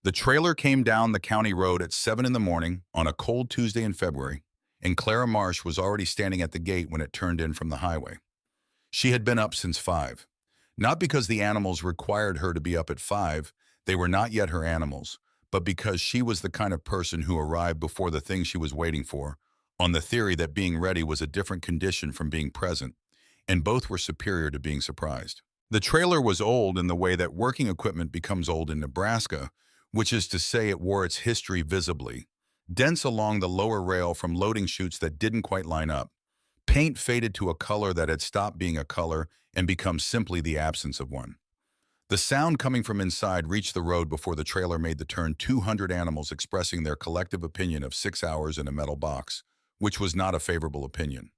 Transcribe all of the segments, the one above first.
The trailer came down the county road at 7 in the morning on a cold Tuesday in February, and Clara Marsh was already standing at the gate when it turned in from the highway. She had been up since 5. Not because the animals required her to be up at 5, they were not yet her animals, but because she was the kind of person who arrived before the thing she was waiting for, on the theory that being ready was a different condition from being present, and both were superior to being surprised. The trailer was old in the way that working equipment becomes old in Nebraska, which is to say it wore its history visibly. Dents along the lower rail from loading chutes that didn't quite line up. Paint faded to a color that had stopped being a color and become simply the absence of one. The sound coming from inside reached the road before the trailer made the turn, 200 animals expressing their collective opinion of 6 hours in a metal box, which was not a favorable opinion.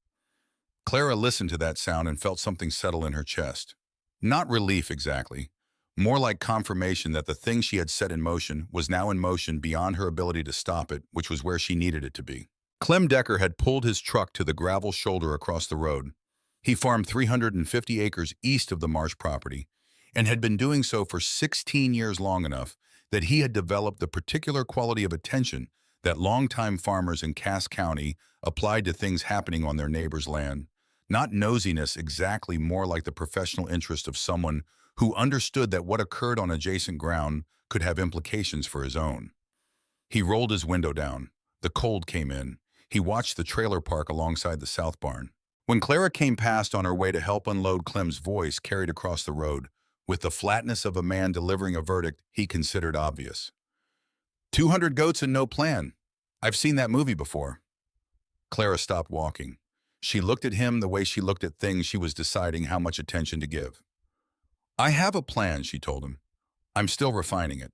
Clara listened to that sound and felt something settle in her chest. Not relief exactly, more like confirmation that the thing she had set in motion was now in motion beyond her ability to stop it, which was where she needed it to be. Clem Decker had pulled his truck to the gravel shoulder across the road. He farmed 350 acres east of the Marsh property and had been doing so for 16 years, long enough that he had developed the particular quality of attention that longtime farmers in Cass County applied to things happening on their neighbor's land. Not nosiness exactly, more like the professional interest of someone who understood that what occurred on adjacent ground could have implications for his own. He rolled his window down. The cold came in. He watched the trailer park alongside the south barn. When Clara came past on her way to help unload, Clem's voice carried across the road, with the flatness of a man delivering a verdict he considered obvious. 200 goats and no plan. I've seen that movie before. Clara stopped walking. She looked at him the way she looked at things she was deciding how much attention to give. I have a plan, she told him. I'm still refining it.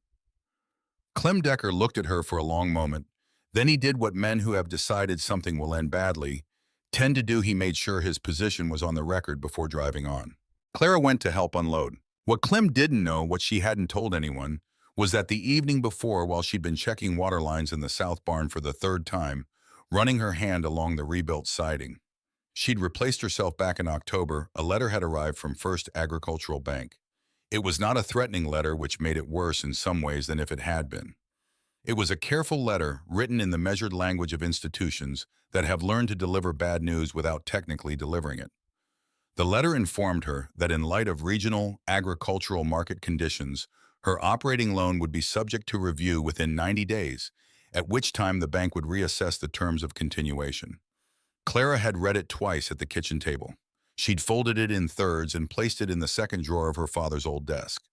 Clem Decker looked at her for a long moment. Then he did what men who have decided something will end badly tend to do. He made sure his position was on the record before driving on. Clara went to help unload. What Clem didn't know, what she hadn't told anyone, was that the evening before, while she'd been checking water lines in the south barn for the third time, running her hand along the rebuilt siding, she'd replaced herself back in October. A letter had arrived from First Agricultural Bank. It was not a threatening letter, which made it worse in some ways than if it had been. It was a careful letter written in the measured language of institutions that have learned to deliver bad news without technically delivering it. The letter informed her that in light of regional agricultural market conditions, her operating loan would be subject to review within 90 days, at which time the bank would reassess the terms of continuation. Clara had read it twice at the kitchen table. She'd folded it in thirds and placed it in the second drawer of her father's old desk,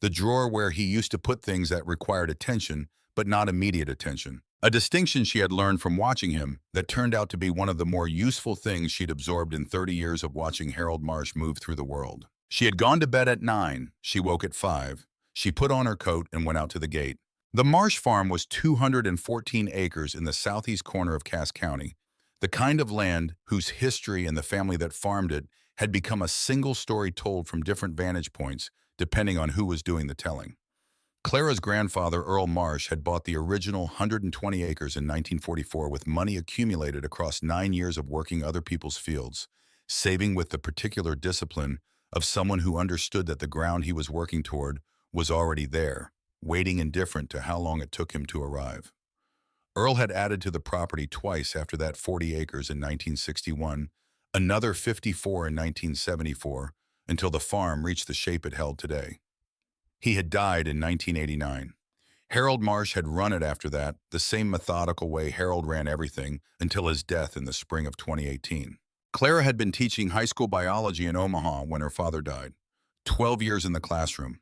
the drawer where he used to put things that required attention, but not immediate attention. A distinction she had learned from watching him that turned out to be one of the more useful things she'd absorbed in 30 years of watching Harold Marsh move through the world. She had gone to bed at 9. She woke at 5. She put on her coat and went out to the gate. The Marsh farm was 214 acres in the southeast corner of Cass County, the kind of land whose history and the family that farmed it had become a single story told from different vantage points, depending on who was doing the telling. Clara's grandfather, Earl Marsh, had bought the original 120 acres in 1944 with money accumulated across 9 years of working other people's fields, saving with the particular discipline of someone who understood that the ground he was working toward was already there, waiting indifferent to how long it took him to arrive. Earl had added to the property twice after that, 40 acres in 1961, another 54 in 1974, until the farm reached the shape it held today. He had died in 1989. Harold Marsh had run it after that, the same methodical way Harold ran everything until his death in the spring of 2018. Clara had been teaching high school biology in Omaha when her father died. 12 years in the classroom.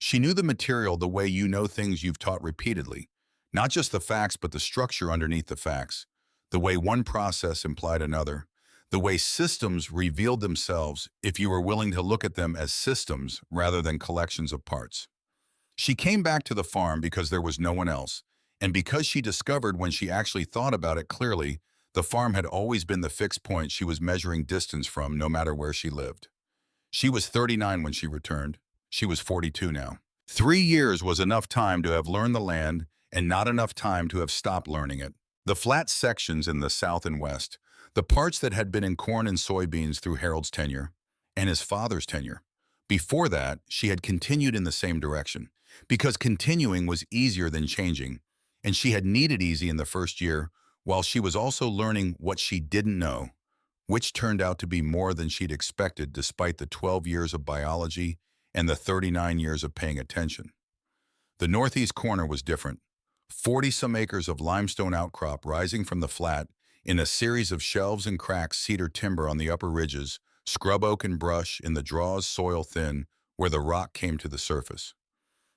She knew the material the way you know things you've taught repeatedly, not just the facts but the structure underneath the facts, the way one process implied another, the way systems revealed themselves if you were willing to look at them as systems rather than collections of parts. She came back to the farm because there was no one else, and because she discovered when she actually thought about it clearly, the farm had always been the fixed point she was measuring distance from, no matter where she lived. She was 39 when she returned. She was 42 now. 3 years was enough time to have learned the land and not enough time to have stopped learning it. The flat sections in the south and west, the parts that had been in corn and soybeans through Harold's tenure and his father's tenure. Before that, she had continued in the same direction. because continuing was easier than changing, and she had needed easy in the first year, while she was also learning what she didn't know, which turned out to be more than she'd expected despite the 12 years of biology and the 39 years of paying attention. The northeast corner was different. 40-some acres of limestone outcrop rising from the flat in a series of shelves and cracks, cedar timber on the upper ridges, scrub oak and brush in the draws, soil thin where the rock came to the surface.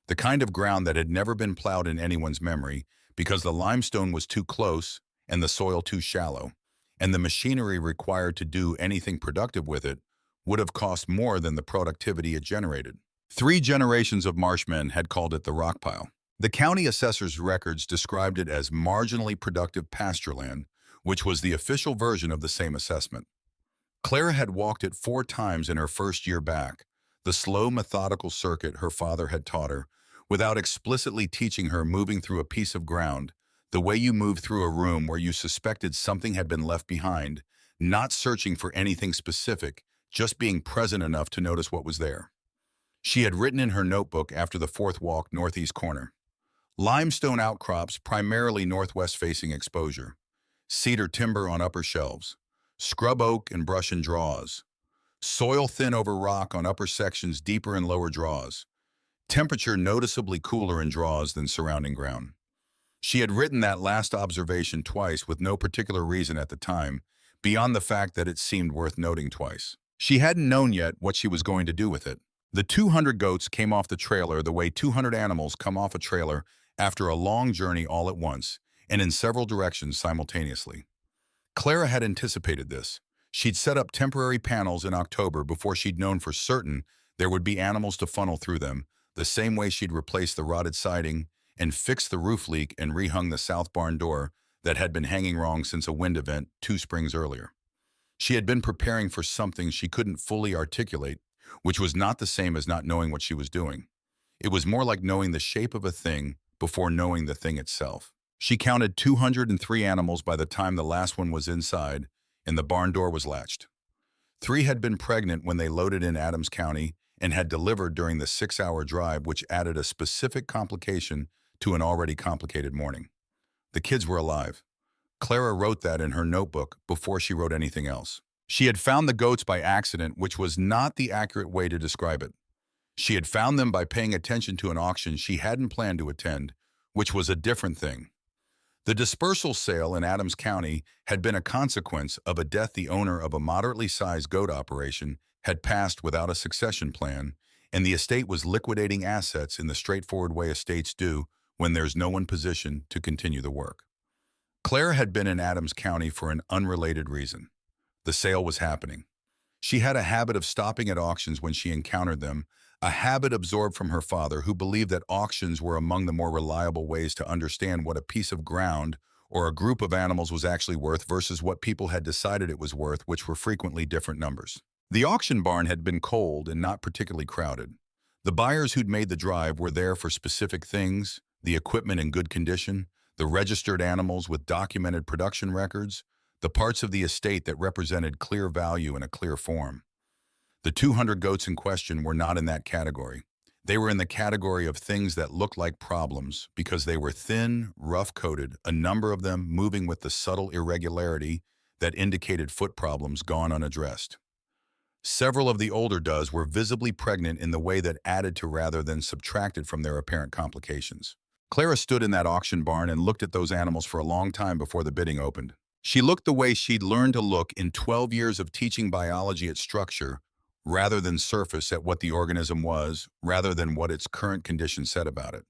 The kind of ground that had never been plowed in anyone's memory because the limestone was too close and the soil too shallow, and the machinery required to do anything productive with it would have cost more than the productivity it generated. 3 generations of marshmen had called it the rock pile. The county assessor's records described it as marginally productive pasture land, which was the official version of the same assessment. Clara had walked it 4 times in her first year back, the slow, methodical circuit her father had taught her, without explicitly teaching her moving through a piece of ground, the way you move through a room where you suspected something had been left behind, not searching for anything specific, just being present enough to notice what was there. She had written in her notebook after the 4th walk, northeast corner. Limestone outcrops, primarily northwest-facing exposure. Cedar timber on upper shelves. Scrub oak and brush in draws. Soil thin over rock on upper sections, deeper in lower draws. Temperature noticeably cooler in draws than surrounding ground. She had written that last observation twice with no particular reason at the time, beyond the fact that it seemed worth noting twice. She hadn't known yet what she was going to do with it. The 200 goats came off the trailer the way 200 animals come off a trailer after a long journey all at once, and in several directions simultaneously. Clara had anticipated this. She'd set up temporary panels in October before she'd known for certain there would be animals to funnel through them, the same way she'd replaced the rotted siding and fixed the roof leak and rehung the south barn door that had been hanging wrong since a wind event 2 springs earlier. She had been preparing for something she couldn't fully articulate, which was not the same as not knowing what she was doing. It was more like knowing the shape of a thing before knowing the thing itself. She counted 203 animals by the time the last one was inside and the barn door was latched. 3 had been pregnant when they loaded in Adams County and had delivered during the 6-hour drive, which added a specific complication to an already complicated morning. The kids were alive. Clara wrote that in her notebook before she wrote anything else. She had found the goats by accident, which was not the accurate way to describe it. She had found them by paying attention to an auction she hadn't planned to attend, which was a different thing. The dispersal sale in Adams County had been a consequence of a death the owner of a moderately sized goat operation had passed without a succession plan, and the estate was liquidating assets in the straightforward way estates do when there's no one positioned to continue the work. Claire had been in Adams County for an unrelated reason. The sale was happening. She had a habit of stopping at auctions when she encountered them, a habit absorbed from her father, who believed that auctions were among the more reliable ways to understand what a piece of ground or a group of animals was actually worth versus what people had decided it was worth, which were frequently different numbers. The auction barn had been cold and not particularly crowded. The buyers who'd made the drive were there for specific things, the equipment in good condition, the registered animals with documented production records, the parts of the estate that represented clear value in a clear form. The 200 goats in question were not in that category. They were in the category of things that looked like problems because they were thin, rough-coated, a number of them moving with the subtle irregularity that indicated foot problems gone unaddressed. Several of the older does were visibly pregnant in the way that added to rather than subtracted from their apparent complications. Clara stood in that auction barn and looked at those animals for a long time before the bidding opened. She looked the way she'd learned to look in 12 years of teaching biology at structure, rather than surface at what the organism was, rather than what its current condition said about it.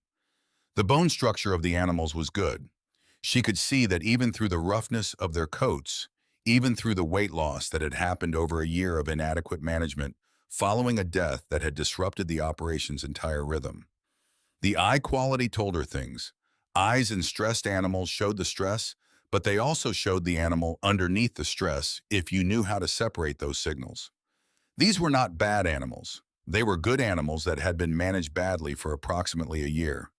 The bone structure of the animals was good. She could see that even through the roughness of their coats, even through the weight loss that had happened over a year of inadequate management following a death that had disrupted the operation's entire rhythm. The eye quality told her things. Eyes in stressed animals showed the stress, but they also showed the animal underneath the stress if you knew how to separate those signals. These were not bad animals. They were good animals that had been managed badly for approximately a year.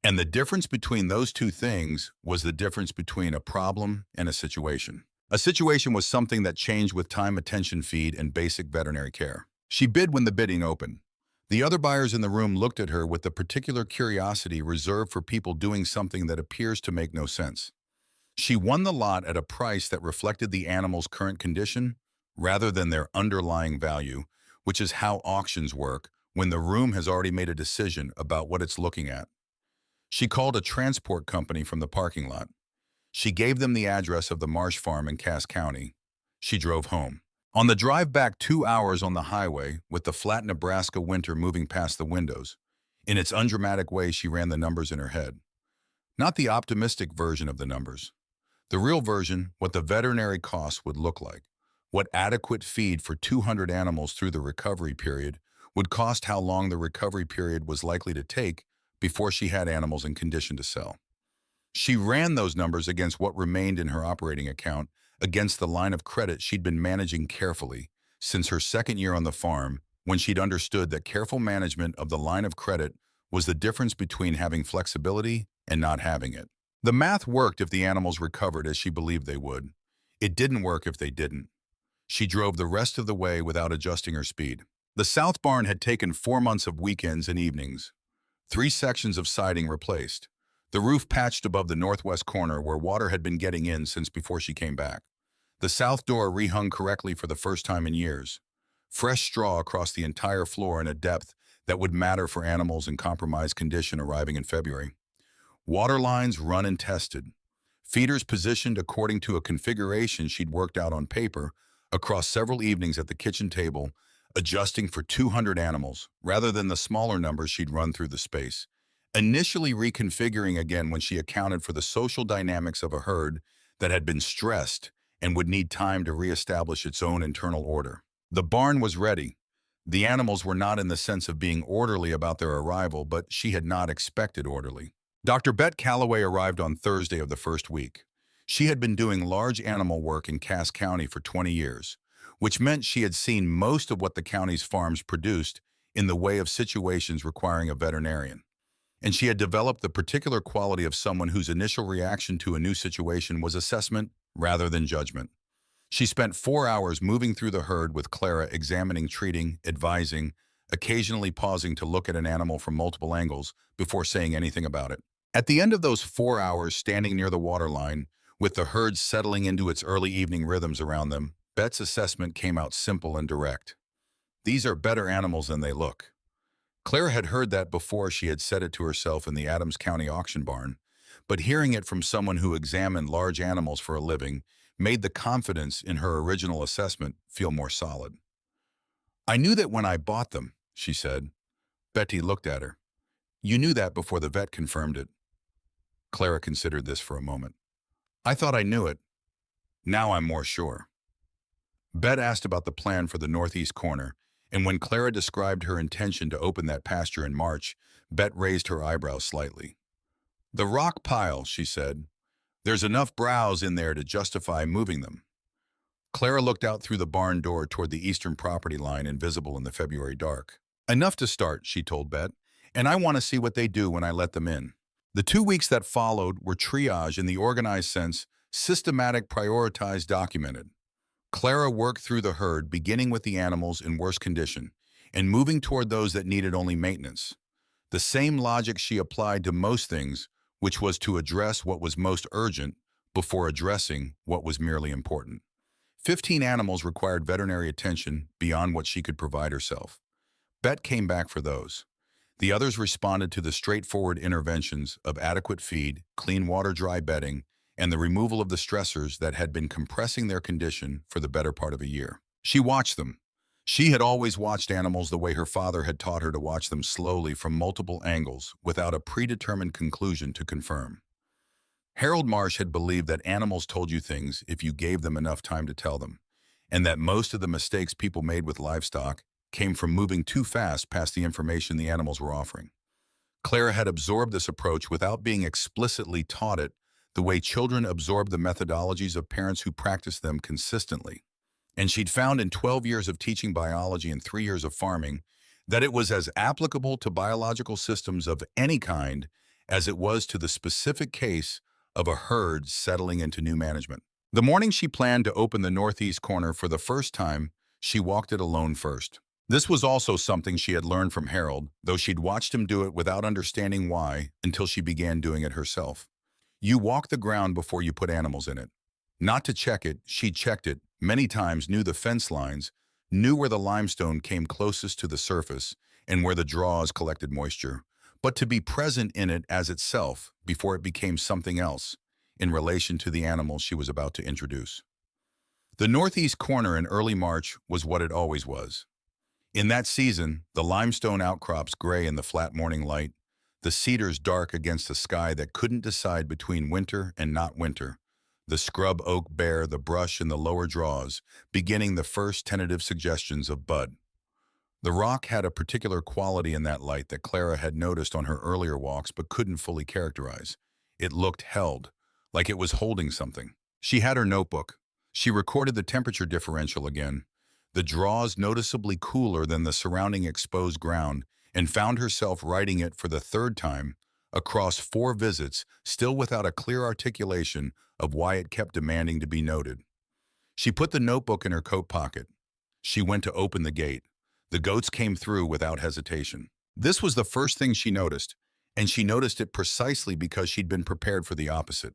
And the difference between those two things was the difference between a problem and a situation. A situation was something that changed with time, attention, feed, and basic veterinary care. She bid when the bidding opened. The other buyers in the room looked at her with the particular curiosity reserved for people doing something that appears to make no sense. She won the lot at a price that reflected the animal's current condition rather than their underlying value, which is how auctions work when the room has already made a decision about what it's looking at. She called a transport company from the parking lot. She gave them the address of the Marsh Farm in Cass County. She drove home. On the drive back 2 hours on the highway, with the flat Nebraska winter moving past the windows, in its undramatic way she ran the numbers in her head. Not the optimistic version of the numbers. The real version, what the veterinary costs would look like. What adequate feed for 200 animals through the recovery period would cost, how long the recovery period was likely to take before she had animals in condition to sell. She ran those numbers against what remained in her operating account, against the line of credit she'd been managing carefully since her second year on the farm, when she'd understood that careful management of the line of credit was the difference between having flexibility and not having it. The math worked if the animals recovered as she believed they would. It didn't work if they didn't. She drove the rest of the way without adjusting her speed. The south barn had taken 4 months of weekends and evenings. 3 sections of siding replaced. The roof patched above the northwest corner where water had been getting in since before she came back. The south door rehung correctly for the first time in years. Fresh straw across the entire floor in a depth that would matter for animals in compromised condition arriving in February. Water lines run and tested. Feeders positioned according to a configuration she'd worked out on paper across several evenings at the kitchen table, adjusting for 200 animals rather than the smaller numbers she'd run through the space. Initially reconfiguring again when she accounted for the social dynamics of a herd that had been stressed and would need time to reestablish its own internal order. The barn was ready. The animals were not in the sense of being orderly about their arrival, but she had not expected orderly. Dr. Bet Calloway arrived on Thursday of the first week. She had been doing large animal work in Cass County for 20 years, which meant she had seen most of what the county's farms produced in the way of situations requiring a veterinarian. And she had developed the particular quality of someone whose initial reaction to a new situation was assessment rather than judgment. She spent 4 hours moving through the herd with Clara, examining, treating, advising, occasionally pausing to look at an animal from multiple angles before saying anything about it. At the end of those 4 hours standing near the waterline, with the herd settling into its early evening rhythms around them, Bet's assessment came out simple and direct. These are better animals than they look. Clara had heard that before. She had said it to herself in the Adams County auction barn, but hearing it from someone who examined large animals for a living made the confidence in her original assessment feel more solid. "I knew that when I bought them," she said. Betty looked at her. "You knew that before the vet confirmed it." Clara considered this for a moment. "I thought I knew it. Now I'm more sure." Bet asked about the plan for the northeast corner, and when Clara described her intention to open that pasture in March, Bet raised her eyebrows slightly. "The rock pile," she said. "There's enough browse in there to justify moving them." Clara looked out through the barn door toward the eastern property line, invisible in the February dark. "Enough to start," she told Bet, "and I want to see what they do when I let them in." The 2 weeks that followed were triage in the organized sense, systematic, prioritized, documented. Clara worked through the herd, beginning with the animals in worse condition and moving toward those that needed only maintenance. The same logic she applied to most things, which was to address what was most urgent before addressing what was merely important. 15 animals required veterinary attention beyond what she could provide herself. Bet came back for those. The others responded to the straightforward interventions of adequate feed, clean water, dry bedding, and the removal of the stressors that had been compressing their condition for the better part of a year. She watched them. She had always watched animals the way her father had taught her to watch them, slowly from multiple angles without a predetermined conclusion to confirm. Harold Marsh had believed that animals told you things if you gave them enough time to tell them, and that most of the mistakes people made with livestock came from moving too fast past the information the animals were offering. Clara had absorbed this approach without being explicitly taught it, the way children absorb the methodologies of parents who practice them consistently. And she'd found in 12 years of teaching biology and 3 years of farming that it was as applicable to biological systems of any kind as it was to the specific case of a herd settling into new management. The morning she planned to open the northeast corner for the first time, she walked it alone first. This was also something she had learned from Harold, though she'd watched him do it without understanding why until she began doing it herself. You walk the ground before you put animals in it. Not to check it, she checked it, many times knew the fence lines, knew where the limestone came closest to the surface and where the draws collected moisture, but to be present in it as itself before it became something else in relation to the animals she was about to introduce. The northeast corner in early March was what it always was. In that season, the limestone outcrops gray in the flat morning light, the cedars dark against a sky that couldn't decide between winter and not winter, the scrub oak bare the brush in the lower draws, beginning the first tentative suggestions of bud. The rock had a particular quality in that light that Clara had noticed on her earlier walks but couldn't fully characterize. It looked held, like it was holding something. She had her notebook. She recorded the temperature differential again, the draws noticeably cooler than the surrounding exposed ground, and found herself writing it for the third time, across 4 visits, still without a clear articulation of why it kept demanding to be noted. She put the notebook in her coat pocket. She went to open the gate. The goats came through without hesitation. This was the first thing she noticed, and she noticed it precisely because she'd been prepared for the opposite.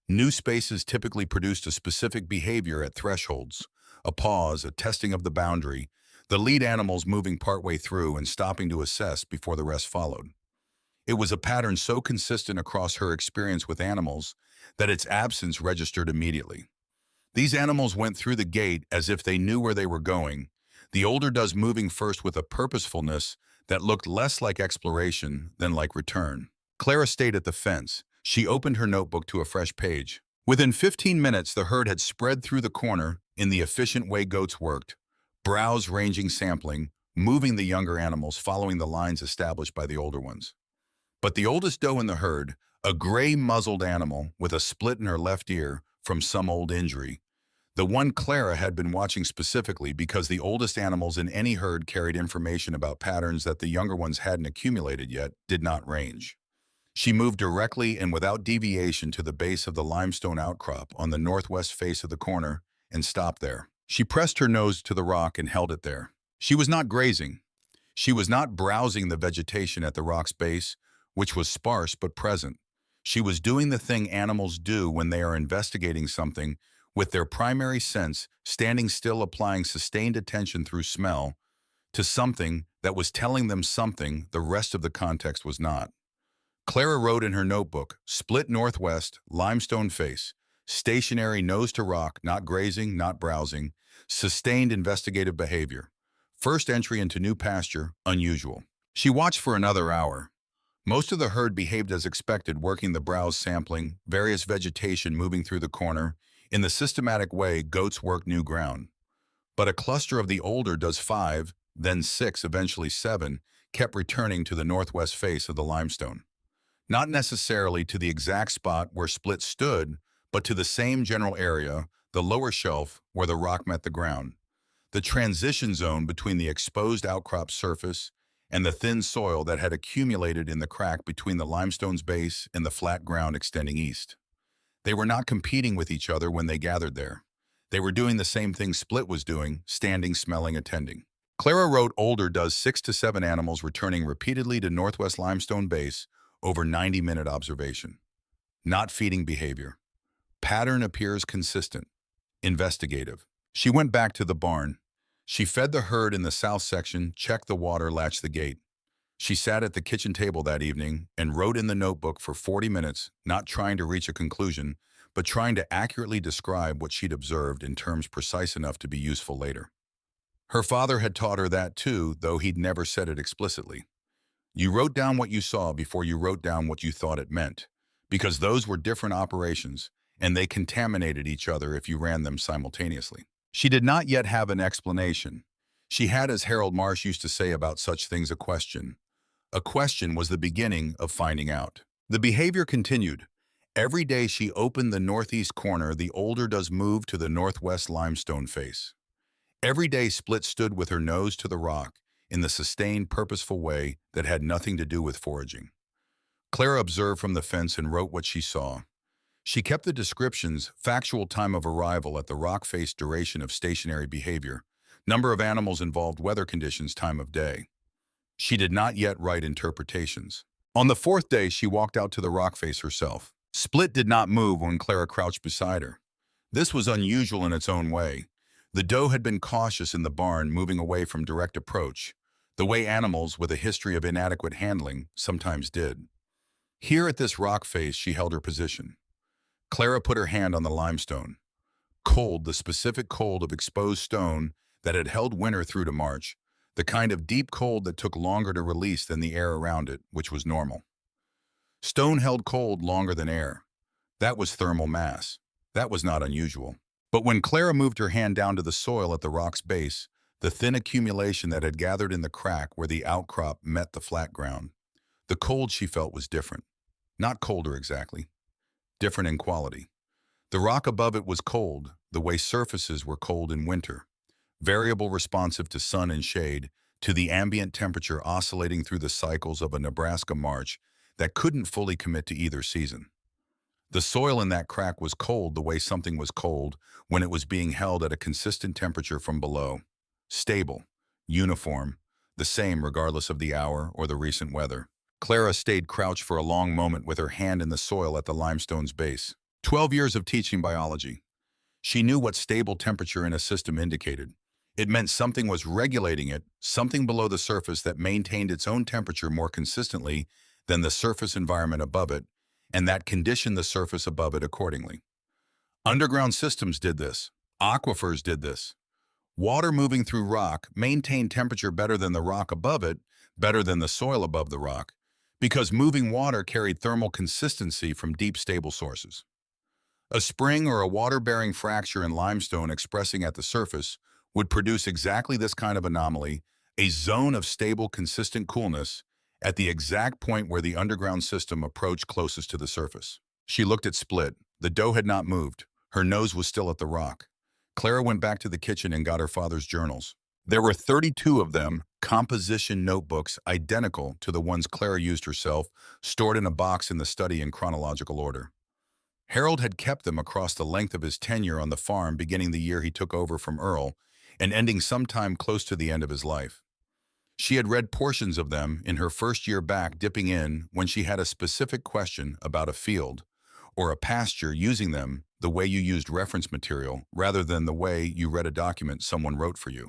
New spaces typically produced a specific behavior at thresholds, a pause, a testing of the boundary, the lead animals moving partway through and stopping to assess before the rest followed. It was a pattern so consistent across her experience with animals that its absence registered immediately. These animals went through the gate as if they knew where they were going, the older does moving first with a purposefulness that looked less like exploration than like return. Clara stayed at the fence. She opened her notebook to a fresh page. Within 15 minutes, the herd had spread through the corner in the efficient way goats worked, browse ranging sampling, moving the younger animals following the lines established by the older ones. But the oldest doe in the herd, a gray-muzzled animal with a split in her left ear from some old injury, the one Clara had been watching specifically because the oldest animals in any herd carried information about patterns that the younger ones hadn't accumulated yet, did not range. She moved directly and without deviation to the base of the limestone outcrop on the northwest face of the corner and stopped there. She pressed her nose to the rock and held it there. She was not grazing. She was not browsing the vegetation at the rock's base, which was sparse but present. She was doing the thing animals do when they are investigating something with their primary sense, standing still, applying sustained attention through smell to something that was telling them something the rest of the context was not. Clara wrote in her notebook, split northwest, limestone face, stationary nose to rock, not grazing, not browsing, sustained investigative behavior. First entry into new pasture, unusual. She watched for another hour. Most of the herd behaved as expected, working the browse sampling, various vegetation moving through the corner. In the systematic way goats work new ground. But a cluster of the older does 5, then 6, eventually 7, kept returning to the northwest face of the limestone. Not necessarily to the exact spot where Split stood, but to the same general area, the lower shelf where the rock met the ground. The transition zone between the exposed outcrop surface and the thin soil that had accumulated in the crack between the limestone's base and the flat ground extending east. They were not competing with each other when they gathered there. They were doing the same thing Split was doing, standing, smelling, attending. Clara wrote older does 6 to 7 animals returning repeatedly to northwest limestone base over 90-minute observation. Not feeding behavior. Pattern appears consistent. Investigative. She went back to the barn. She fed the herd in the south section, checked the water, latched the gate. She sat at the kitchen table that evening and wrote in the notebook for 40 minutes, not trying to reach a conclusion, but trying to accurately describe what she'd observed in terms precise enough to be useful later. Her father had taught her that too, though he'd never said it explicitly. You wrote down what you saw before you wrote down what you thought it meant, because those were different operations, and they contaminated each other if you ran them simultaneously. She did not yet have an explanation. She had, as Harold Marsh used to say about such things, a question. A question was the beginning of finding out. The behavior continued. Every day she opened the northeast corner, the older does move to the northwest limestone face. Every day Split stood with her nose to the rock in the sustained, purposeful way that had nothing to do with foraging. Clara observed from the fence and wrote what she saw. She kept the descriptions, factual time of arrival at the rock face, duration of stationary behavior, Number of animals involved, weather conditions, time of day. She did not yet write interpretations. On the fourth day, she walked out to the rock face herself. Split did not move when Clara crouched beside her. This was unusual in its own way. The doe had been cautious in the barn, moving away from direct approach, the way animals with a history of inadequate handling sometimes did. Here at this rock face, she held her position. Clara put her hand on the limestone. Cold, the specific cold of exposed stone that had held winter through to March, the kind of deep cold that took longer to release than the air around it, which was normal. Stone held cold longer than air. That was thermal mass. That was not unusual. But when Clara moved her hand down to the soil at the rock's base, the thin accumulation that had gathered in the crack where the outcrop met the flat ground, the cold she felt was different. Not colder exactly, different in quality. The rock above it was cold, the way surfaces were cold in winter, variable, responsive to sun and shade, to the ambient temperature oscillating through the cycles of a Nebraska March that couldn't fully commit to either season. The soil in that crack was cold the way something was cold when it was being held at a consistent temperature from below. Stable, uniform, the same regardless of the hour or the recent weather. Clara stayed crouched for a long moment with her hand in the soil at the limestone's base. 12 years of teaching biology. She knew what stable temperature in a system indicated. It meant something was regulating it, something below the surface that maintained its own temperature more consistently than the surface environment above it, and that conditioned the surface above it accordingly. Underground systems did this. Aquifers did this. Water moving through rock maintained temperature better than the rock above it, better than the soil above the rock, because moving water carried thermal consistency from deep, stable sources. A spring or a water-bearing fracture in limestone expressing at the surface would produce exactly this kind of anomaly, a zone of stable, consistent coolness at the exact point where the underground system approached closest to the surface. She looked at Split. The doe had not moved. Her nose was still at the rock. Clara went back to the kitchen and got her father's journals. There were 32 of them, composition notebooks identical to the ones Clara used herself, stored in a box in the study in chronological order. Harold had kept them across the length of his tenure on the farm, beginning the year he took over from Earl and ending sometime close to the end of his life. She had read portions of them in her first year back, dipping in when she had a specific question about a field or a pasture, using them the way you used reference material rather than the way you read a document someone wrote for you.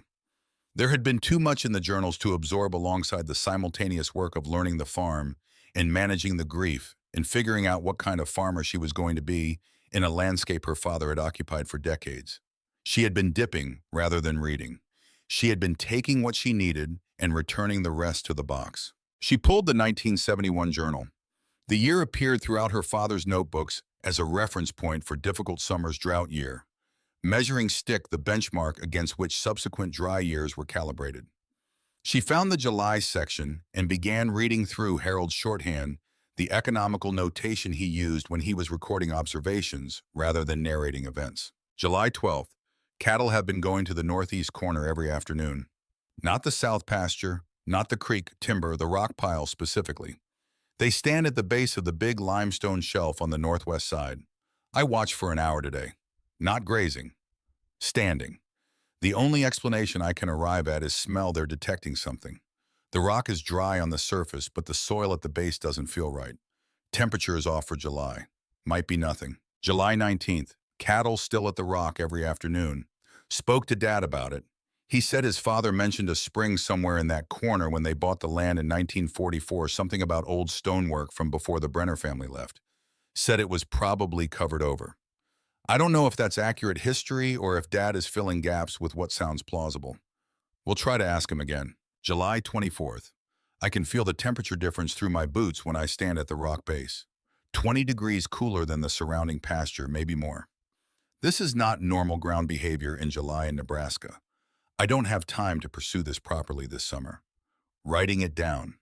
There had been too much in the journals to absorb alongside the simultaneous work of learning the farm and managing the grief and figuring out what kind of farmer she was going to be in a landscape her father had occupied for decades. She had been dipping rather than reading. She had been taking what she needed and returning the rest to the box. She pulled the 1971 journal. The year appeared throughout her father's notebooks as a reference point for difficult summer's drought year, measuring stick the benchmark against which subsequent dry years were calibrated. She found the July section and began reading through Harold's shorthand, the economical notation he used when he was recording observations rather than narrating events. July 12th. Cattle have been going to the northeast corner every afternoon. Not the south pasture, not the creek, timber, the rock pile specifically. They stand at the base of the big limestone shelf on the northwest side. I watched for an hour today. Not grazing. Standing. The only explanation I can arrive at is smell. They're detecting something. The rock is dry on the surface, but the soil at the base doesn't feel right. Temperature is off for July. Might be nothing. July 19th. Cattle still at the rock every afternoon. Spoke to Dad about it. He said his father mentioned a spring somewhere in that corner when they bought the land in 1944, something about old stonework from before the Brenner family left. Said it was probably covered over. I don't know if that's accurate history or if Dad is filling gaps with what sounds plausible. We'll try to ask him again. July 24th. I can feel the temperature difference through my boots when I stand at the rock base. 20 degrees cooler than the surrounding pasture, maybe more. This is not normal ground behavior in July in Nebraska. I don't have time to pursue this properly this summer. Writing it down.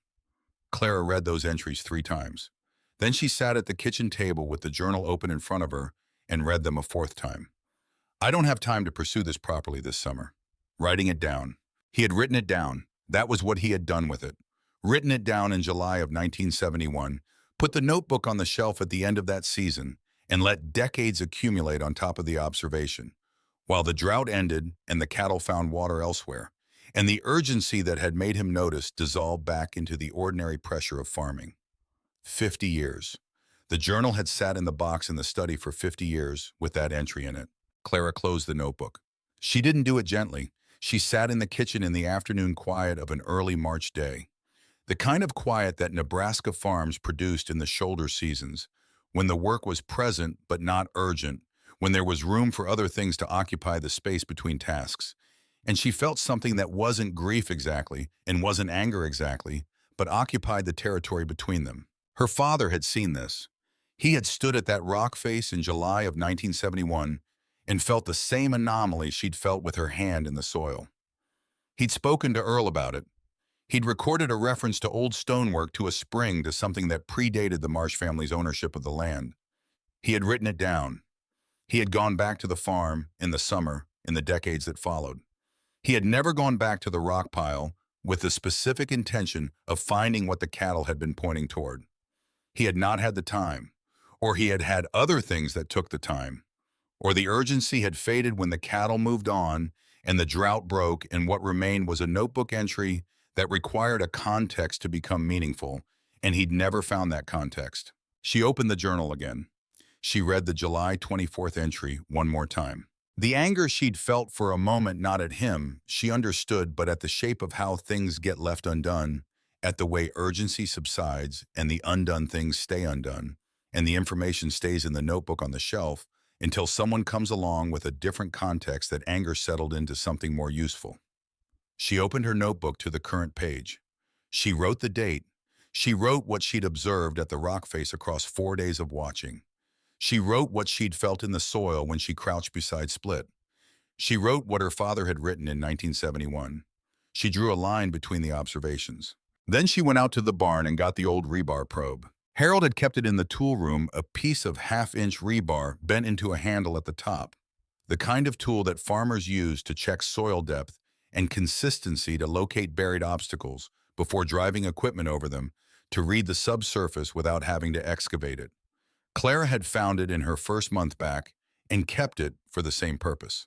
Clara read those entries 3 times. Then she sat at the kitchen table with the journal open in front of her and read them a 4th time. I don't have time to pursue this properly this summer. Writing it down. He had written it down. That was what he had done with it. Written it down in July of 1971, put the notebook on the shelf at the end of that season, and let decades accumulate on top of the observation. while the drought ended and the cattle found water elsewhere, and the urgency that had made him notice dissolved back into the ordinary pressure of farming. 50 years. The journal had sat in the box in the study for 50 years with that entry in it. Clara closed the notebook. She didn't do it gently. She sat in the kitchen in the afternoon quiet of an early March day. The kind of quiet that Nebraska farms produced in the shoulder seasons, when the work was present but not urgent, when there was room for other things to occupy the space between tasks. And she felt something that wasn't grief exactly and wasn't anger exactly, but occupied the territory between them. Her father had seen this. He had stood at that rock face in July of 1971 and felt the same anomaly she'd felt with her hand in the soil. He'd spoken to Earl about it. He'd recorded a reference to old stonework, to a spring, to something that predated the Marsh family's ownership of the land. He had written it down. He had gone back to the farm in the summer, in the decades that followed. He had never gone back to the rock pile with the specific intention of finding what the cattle had been pointing toward. He had not had the time, or he had had other things that took the time, or the urgency had faded when the cattle moved on and the drought broke, and what remained was a notebook entry that required a context to become meaningful, and he'd never found that context. She opened the journal again. She read the July 24th entry one more time. The anger she'd felt for a moment, not at him, she understood, but at the shape of how things get left undone, at the way urgency subsides and the undone things stay undone, and the information stays in the notebook on the shelf until someone comes along with a different context. That anger settled into something more useful. She opened her notebook to the current page. She wrote the date. She wrote what she'd observed at the rock face across 4 days of watching. She wrote what she'd felt in the soil when she crouched beside Split. She wrote what her father had written in 1971. She drew a line between the observations. Then she went out to the barn and got the old rebar probe. Harold had kept it in the tool room, a piece of half-inch rebar bent into a handle at the top, the kind of tool that farmers use to check soil depth and consistency, to locate buried obstacles before driving equipment over them, to read the subsurface without having to excavate it. Clara had found it in her first month back and kept it for the same purpose.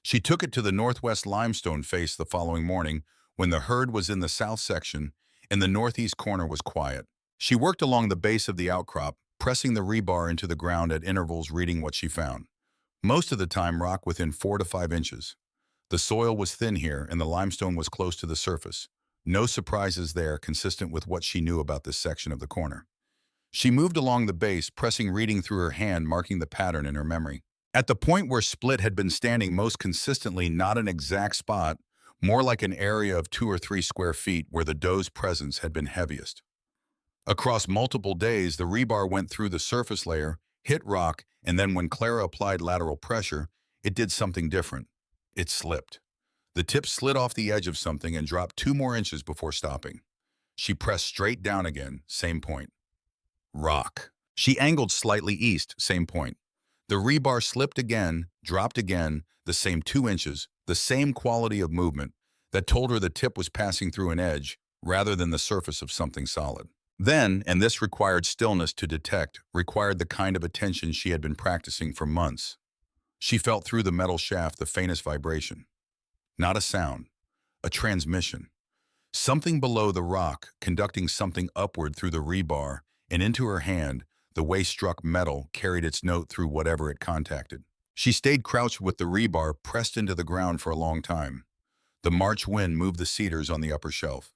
She took it to the northwest limestone face the following morning when the herd was in the south section and the northeast corner was quiet. She worked along the base of the outcrop, pressing the rebar into the ground at intervals, reading what she found. Most of the time rock within 4 to 5 inches. The soil was thin here and the limestone was close to the surface. No surprises there, consistent with what she knew about this section of the corner. She moved along the base, pressing reading through her hand, marking the pattern in her memory. At the point where Split had been standing most consistently, not an exact spot, more like an area of 2 or 3 square feet where the doe's presence had been heaviest. Across multiple days, the rebar went through the surface layer, hit rock, and then when Clara applied lateral pressure, it did something different. It slipped. The tip slid off the edge of something and dropped 2 more inches before stopping. She pressed straight down again, same point. Rock. She angled slightly east, same point. The rebar slipped again, dropped again, the same 2 inches, the same quality of movement that told her the tip was passing through an edge rather than the surface of something solid. Then, and this required stillness to detect, required the kind of attention she had been practicing for months. She felt through the metal shaft the faintest vibration. Not a sound, a transmission. Something below the rock, conducting something upward through the rebar, and into her hand, the way struck metal carried its note through whatever it contacted. She stayed crouched with the rebar pressed into the ground for a long time. The March wind moved the cedars on the upper shelf.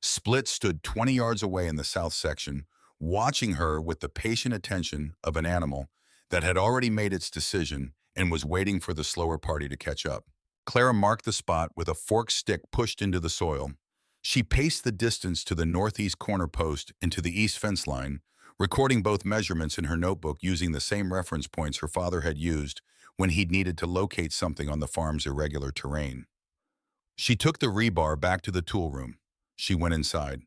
Split stood 20 yards away in the south section, watching her with the patient attention of an animal that had already made its decision and was waiting for the slower party to catch up. Clara marked the spot with a forked stick pushed into the soil. She paced the distance to the northeast corner post and to the east fence line, recording both measurements in her notebook using the same reference points her father had used when he'd needed to locate something on the farm's irregular terrain. She took the rebar back to the tool room. She went inside.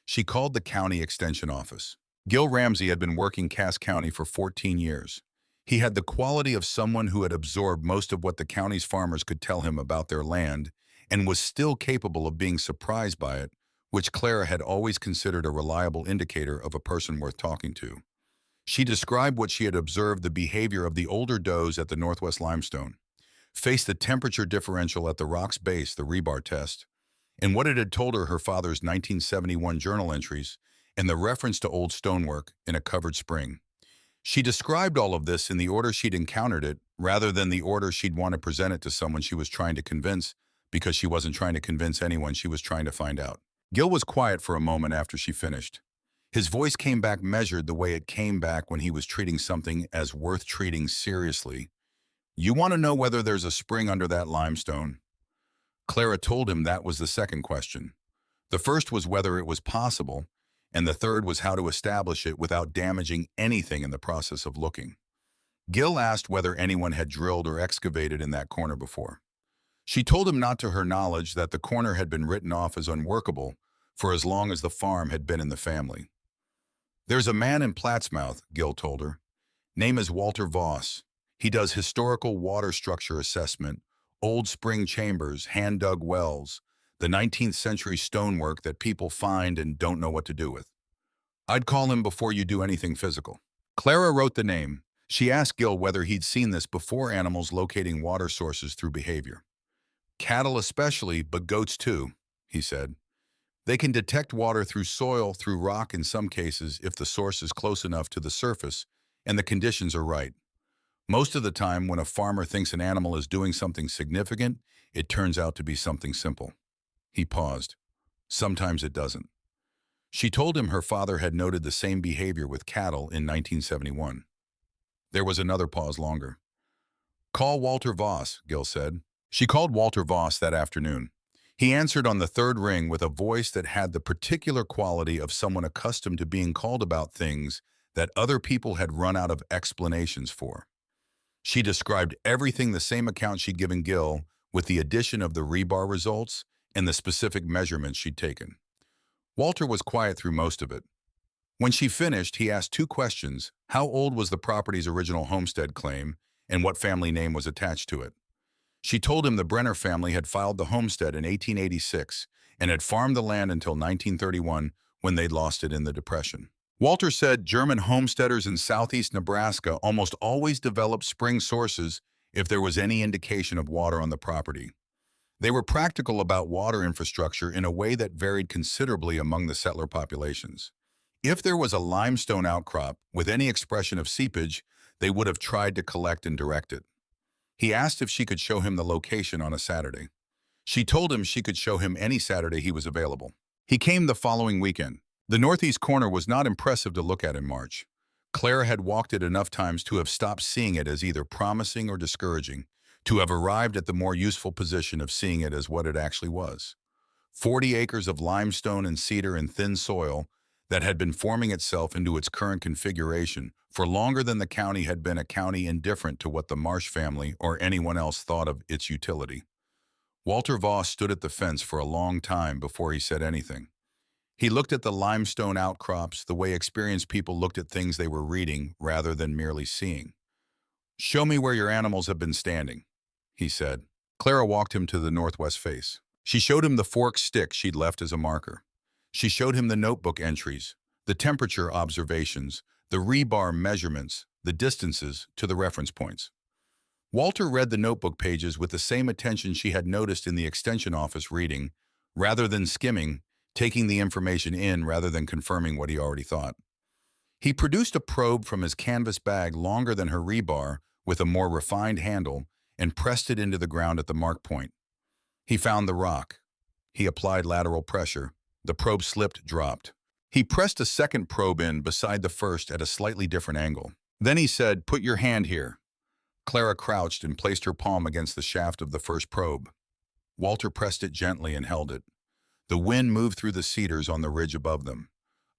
She called the county extension office. Gil Ramsey had been working Cass County for 14 years. He had the quality of someone who had absorbed most of what the county's farmers could tell him about their land and was still capable of being surprised by it, which Clara had always considered a reliable indicator of a person worth talking to. She described what she had observed, the behavior of the older does at the Northwest Limestone. faced the temperature differential at the rock's base, the rebar test, and what it had told her father's 1971 journal entries, and the reference to old stonework in a covered spring. She described all of this in the order she'd encountered it, rather than the order she'd want to present it to someone she was trying to convince, because she wasn't trying to convince anyone, she was trying to find out. Gil was quiet for a moment after she finished. His voice came back measured the way it came back when he was treating something as worth treating seriously. "You want to know whether there's a spring under that limestone?" Clara told him that was the second question. The first was whether it was possible, and the third was how to establish it without damaging anything in the process of looking. Gil asked whether anyone had drilled or excavated in that corner before. She told him not to her knowledge, that the corner had been written off as unworkable for as long as the farm had been in the family. "There's a man in Plattsmouth," Gil told her. "Name is Walter Voss. He does historical water structure assessment, old spring chambers, hand-dug wells, the 19th century stonework that people find and don't know what to do with. I'd call him before you do anything physical." Clara wrote the name. She asked Gil whether he'd seen this before, animals locating water sources through behavior. "Cattle especially, but goats too," he said. "They can detect water through soil, through rock in some cases, if the source is close enough to the surface and the conditions are right. Most of the time, when a farmer thinks an animal is doing something significant, it turns out to be something simple." He paused. "Sometimes it doesn't." She told him her father had noted the same behavior with cattle in 1971. There was another pause longer. "Call Walter Voss," Gil said. She called Walter Voss that afternoon. He answered on the third ring with a voice that had the particular quality of someone accustomed to being called about things that other people had run out of explanations for. She described everything the same account she'd given Gil, with the addition of the rebar results and the specific measurements she'd taken. Walter was quiet through most of it. When she finished, he asked two questions: how old was the property's original homestead claim, and what family name was attached to it. She told him the Brenner family had filed the homestead in 1886 and had farmed the land until 1931, when they'd lost it in the Depression. Walter said German homesteaders in southeast Nebraska almost always developed spring sources if there was any indication of water on the property. They were practical about water infrastructure in a way that varied considerably among the settler populations. If there was a limestone outcrop with any expression of seepage, they would have tried to collect and direct it. He asked if she could show him the location on a Saturday. She told him she could show him any Saturday he was available. He came the following weekend. The northeast corner was not impressive to look at in March. Clara had walked it enough times to have stopped seeing it as either promising or discouraging, to have arrived at the more useful position of seeing it as what it actually was. 40 acres of limestone and cedar and thin soil that had been forming itself into its current configuration for longer than the county had been a county, indifferent to what the Marsh family or anyone else thought of its utility. Walter Voss stood at the fence for a long time before he said anything. He looked at the limestone outcrops the way experienced people looked at things they were reading rather than merely seeing. "Show me where your animals have been standing," he said. Clara walked him to the northwest face. She showed him the forked stick she'd left as a marker. She showed him the notebook entries, the temperature observations, the rebar measurements, the distances to the reference points. Walter read the notebook pages with the same attention she had noticed in the extension office, reading, rather than skimming, taking the information in rather than confirming what he already thought. He produced a probe from his canvas bag longer than her rebar, with a more refined handle, and pressed it into the ground at the mark point. He found the rock. He applied lateral pressure. The probe slipped, dropped. He pressed a second probe in beside the first at a slightly different angle. Then he said, "Put your hand here." Clara crouched and placed her palm against the shaft of the first probe. Walter pressed it gently and held it. The wind moved through the cedars on the ridge above them.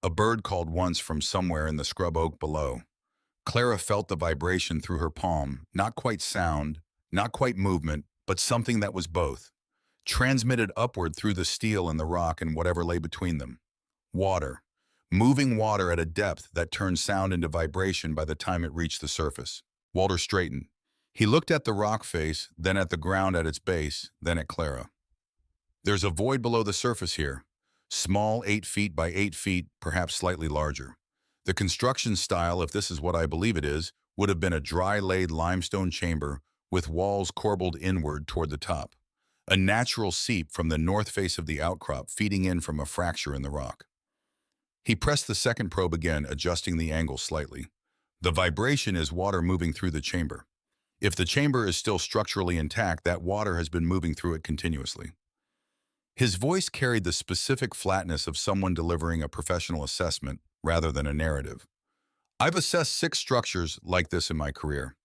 A bird called once from somewhere in the scrub oak below. Clara felt the vibration through her palm, not quite sound, not quite movement, but something that was both. Transmitted upward through the steel and the rock and whatever lay between them. Water. Moving water at a depth that turned sound into vibration by the time it reached the surface. Walter straightened. He looked at the rock face, then at the ground at its base, then at Clara. "There's a void below the surface here. Small, 8 feet by 8 feet, perhaps slightly larger. The construction style, if this is what I believe it is, would have been a dry-laid limestone chamber with walls corbelled inward toward the top. A natural seep from the north face of the outcrop feeding in from a fracture in the rock. He pressed the second probe again, adjusting the angle slightly. The vibration is water moving through the chamber. If the chamber is still structurally intact, that water has been moving through it continuously. His voice carried the specific flatness of someone delivering a professional assessment rather than a narrative. I've assessed 6 structures like this in my career.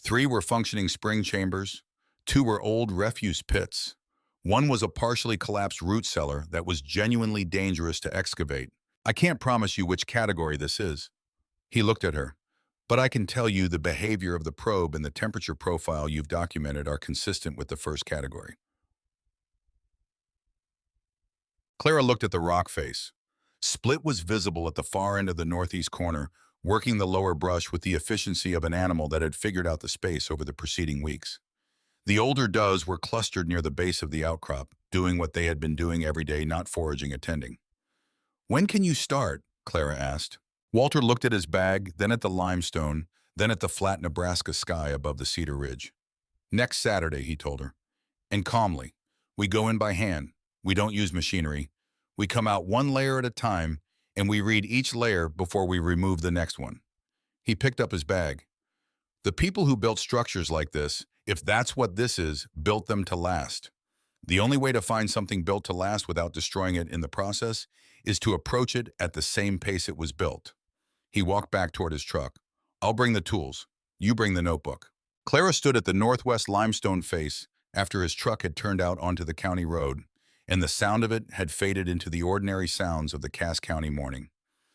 3 were functioning spring chambers, 2 were old refuse pits, 1 was a partially collapsed root cellar that was genuinely dangerous to excavate. I can't promise you which category this is. He looked at her. But I can tell you the behavior of the probe and the temperature profile you've documented are consistent with the first category. Clara looked at the rock face. Split was visible at the far end of the northeast corner, working the lower brush with the efficiency of an animal that had figured out the space over the preceding weeks. The older does were clustered near the base of the outcrop, doing what they had been doing every day, not foraging, attending. "When can you start?" Clara asked. Walter looked at his bag, then at the limestone, then at the flat Nebraska sky above the Cedar Ridge. "Next Saturday," he told her. And calmly, "We go in by hand. We don't use machinery. We come out one layer at a time, and we read each layer before we remove the next one." He picked up his bag. "The people who built structures like this, if that's what this is, built them to last. The only way to find something built to last without destroying it in the process is to approach it at the same pace it was built." He walked back toward his truck. "I'll bring the tools. You bring the notebook." Clara stood at the northwest limestone face after his truck had turned out onto the county road, and the sound of it had faded into the ordinary sounds of the Cass County morning.